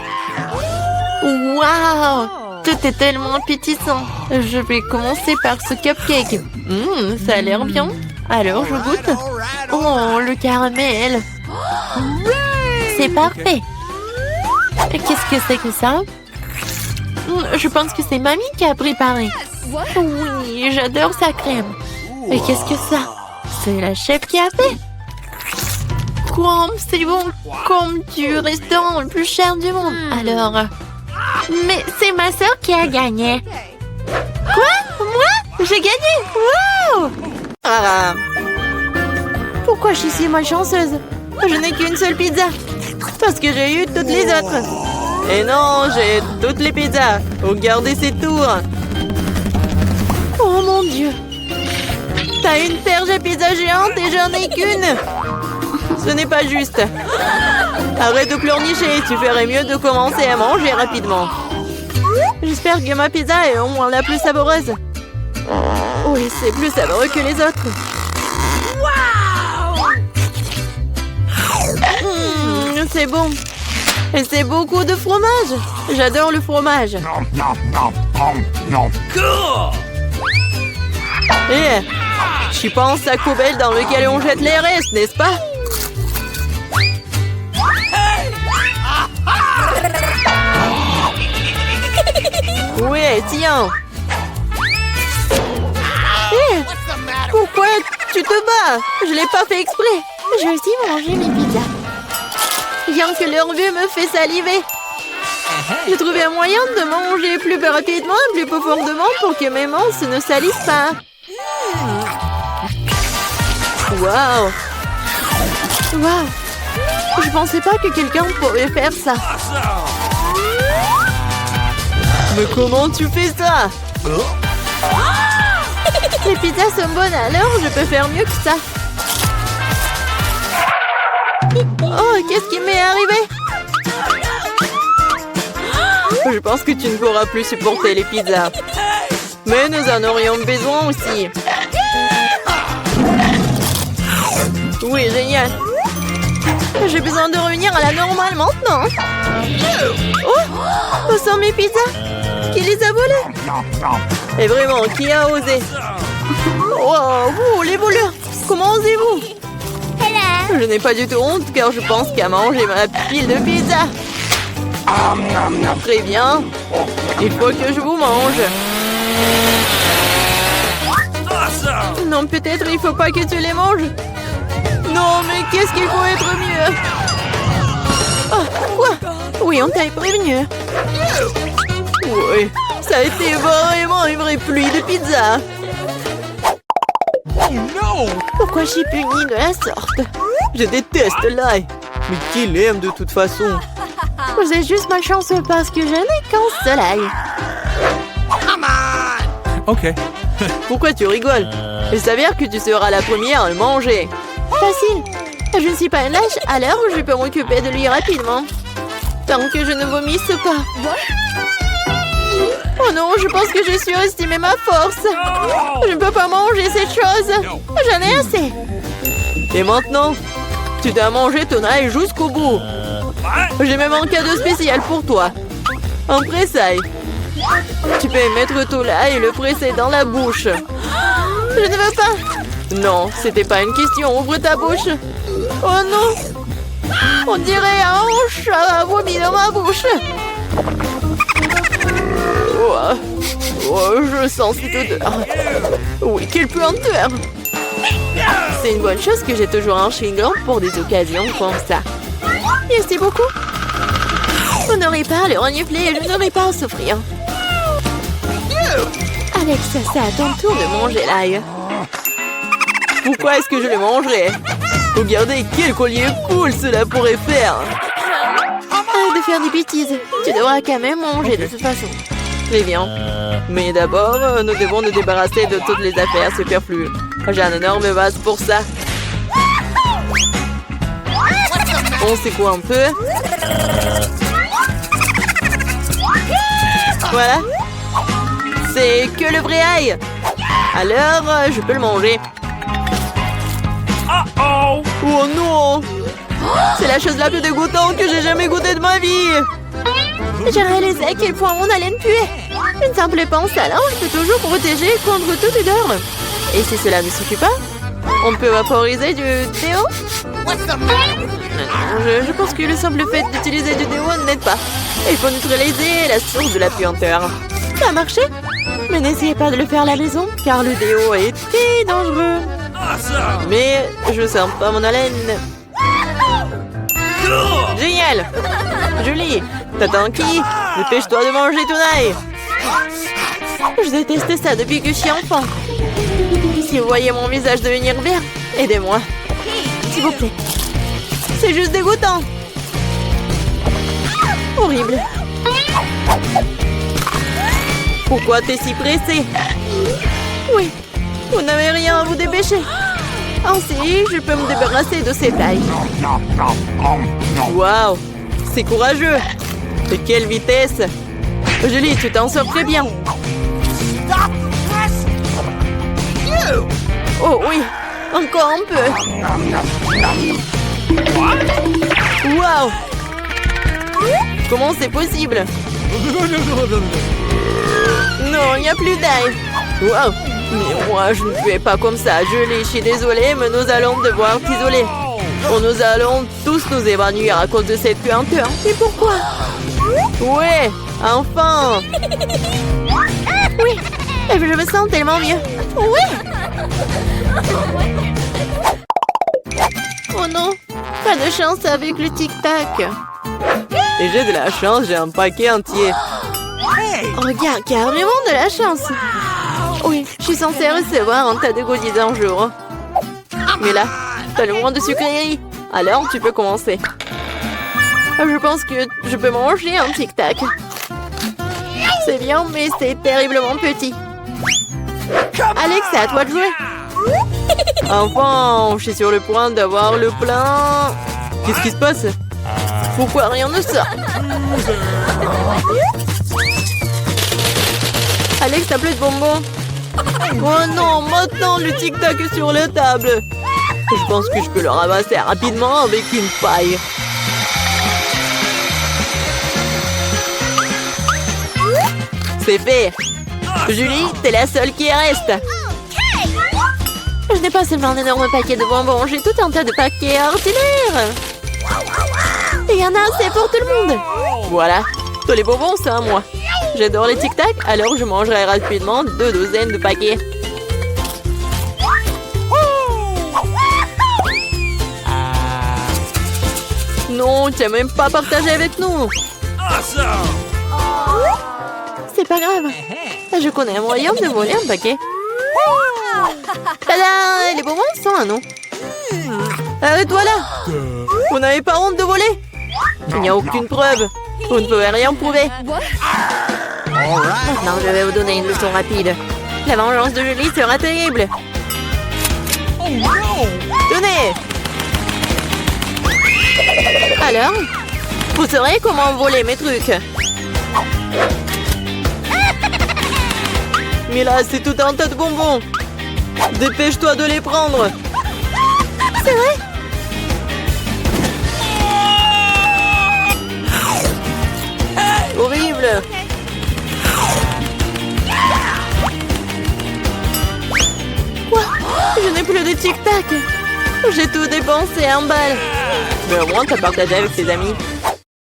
Waouh! Tout est tellement appétissant. Je vais commencer par ce cupcake. Ça a l'air bien. Alors, je goûte. Oh, le caramel. C'est parfait. Qu'est-ce que c'est que ça? Je pense que c'est mamie qui a préparé. Oui, j'adore sa crème. Et qu'est-ce que ça? C'est la chef qui a fait. Quoi? C'est bon, comme du restaurant le plus cher du monde. Alors, Mais c'est ma sœur qui a gagné. Quoi? Moi? J'ai gagné? Wow! Ah. Pourquoi je suis si malchanceuse? Je n'ai qu'une seule pizza. Parce que j'ai eu toutes les autres. Et non, j'ai toutes les pizzas. Regardez ces tours. Oh mon Dieu. T'as une perche à pizza géante et j'en ai qu'une. Ce n'est pas juste. Arrête de pleurnicher. Tu ferais mieux de commencer à manger rapidement. J'espère que ma pizza est au moins la plus savoureuse. Oui, c'est plus savoureux que les autres. C'est bon. Et c'est beaucoup de fromage. J'adore le fromage. Eh, tu penses à poubelle dans lequel on jette les restes, n'est-ce pas? Ouais, tiens. Eh, pourquoi tu te bats? Je l'ai pas fait exprès. Je vais aussi manger mes pizzas. Rien que leur vue me fait saliver. J'ai trouvé un moyen de manger plus rapidement et plus profondément pour que mes mains ne salissent pas. Waouh! Waouh! Je pensais pas que quelqu'un pourrait faire ça. Mais comment tu fais ça? Les pizzas sont bonnes, alors je peux faire mieux que ça. Oh, qu'est-ce qui m'est arrivé? Je pense que tu ne pourras plus supporter les pizzas. Mais nous en aurions besoin aussi. Oui, génial. J'ai besoin de revenir à la normale maintenant. Oh, où sont mes pizzas? Qui les a volées? Et vraiment, qui a osé? Oh, vous, les voleurs, comment osez-vous? Je n'ai pas du tout honte car je pense qu'à manger ma pile de pizza. Très bien. Il faut que je vous mange. Non, peut-être il faut pas que tu les manges. Non, mais qu'est-ce qu'il faut être mieux? Oh, quoi? Oui, on t'a prévenu. Oui, ça a été vraiment une vraie pluie de pizza. Pourquoi je suis punie de la sorte? Je déteste l'ail. Mais qui l'aime de toute façon? Vous êtes juste malchanceux parce que je n'ai qu'un seul ail. Ok. Pourquoi tu rigoles? Il s'avère que tu seras la première à le manger. Facile. Je ne suis pas une lâche, alors je peux m'occuper de lui rapidement. Tant que je ne vomisse pas. Oh non, je pense que j'ai surestimé ma force. Je ne peux pas manger cette chose. J'en ai assez. Et maintenant, tu dois manger ton ail jusqu'au bout. J'ai même un cadeau spécial pour toi. Un presse-ail. Tu peux mettre ton ail et le presser dans la bouche. Je ne veux pas. Non, c'était pas une question. Ouvre ta bouche. Oh non. On dirait un chat a vomi dans ma bouche. Oh, je sens cette odeur. Oui, quelle puanteur. C'est une bonne chose que j'ai toujours un chewing-gum pour des occasions comme ça. Merci beaucoup. On n'aurait pas à le renifler et je n'aurais pas à souffrir. Alex, c'est à ton tour de manger l'ail. Pourquoi est-ce que je le mangerais? Regardez quel collier cool cela pourrait faire. Arrête de faire des bêtises. Tu devras quand même manger de toute façon. Très bien. Mais d'abord, nous devons nous débarrasser de toutes les affaires superflues. J'ai un énorme vase pour ça. On secoue un peu. Voilà. C'est que le vrai ail. Alors, je peux le manger. Oh non! C'est la chose la plus dégoûtante que j'ai jamais goûtée de ma vie. J'ai réalisé à quel point mon haleine puait. Une simple pince à linge peut toujours protéger contre toute odeur. Et si cela ne suffit pas, on peut vaporiser du déo. Je pense que le simple fait d'utiliser du déo n'aide pas. Il faut neutraliser la source de la puanteur. Ça a marché? Mais n'essayez pas de le faire à la maison, car le déo est très dangereux. Mais je sens pas mon haleine. Génial! Joli! T'attends qui? Dépêche-toi de manger ton ail. Je déteste ça depuis que je suis enfant. Si vous voyez mon visage devenir vert, aidez-moi. S'il vous plaît. C'est juste dégoûtant. Horrible. Pourquoi t'es si pressé? Oui, vous n'avez rien à vous dépêcher. Ainsi, je peux me débarrasser de ces tailles. Waouh, c'est courageux. De quelle vitesse. Julie, tu t'en sors très bien. Oh oui, encore un peu. Waouh. Comment c'est possible? Non, il n'y a plus d'ail. Waouh. Mais moi, je ne fais pas comme ça. Julie, je suis désolée, mais nous allons devoir t'isoler. Nous allons tous nous évanouir à cause de cette puanteur. Et pourquoi? Ouais, enfin. Oui, je me sens tellement mieux. Oui. Oh non, pas de chance avec le tic-tac. Et j'ai de la chance, j'ai un paquet entier. Regarde, carrément de la chance. Oui, je suis censée recevoir un tas de goodies un jour. Mais là, t'as le moins de sucreries. Alors, tu peux commencer. Je pense que je peux manger un tic-tac. C'est bien, mais c'est terriblement petit. Alex, c'est à toi de jouer. Enfin, je suis sur le point d'avoir le plein. Qu'est-ce qui se passe? Pourquoi rien ne sort? Alex, t'as plus de bonbons. Oh non, maintenant le tic-tac est sur la table. Je pense que je peux le ramasser rapidement avec une paille. C'est fait. Julie, t'es la seule qui reste. Je n'ai pas seulement un énorme paquet de bonbons, j'ai tout un tas de paquets ordinaires. Et il y en a assez pour tout le monde. Voilà, tous les bonbons, c'est à moi. J'adore les tic-tac, alors je mangerai rapidement 2 douzaines de paquets. Non, tu n'as même pas partagé avec nous. C'est pas grave. Je connais un moyen de voler un paquet. Tada! Les bonbons sont à nous. Arrête-toi là! Vous n'avez pas honte de voler? Il n'y a aucune preuve. Vous ne pouvez rien prouver. Maintenant, je vais vous donner une leçon rapide. La vengeance de Julie sera terrible. Tenez! Alors, vous saurez comment voler mes trucs. Mais là, c'est tout un tas de bonbons. Dépêche-toi de les prendre. C'est vrai? Horrible. Quoi? Je n'ai plus de tic-tac. J'ai tout dépensé en balles. Mais au moins, t'as partagé avec tes amis.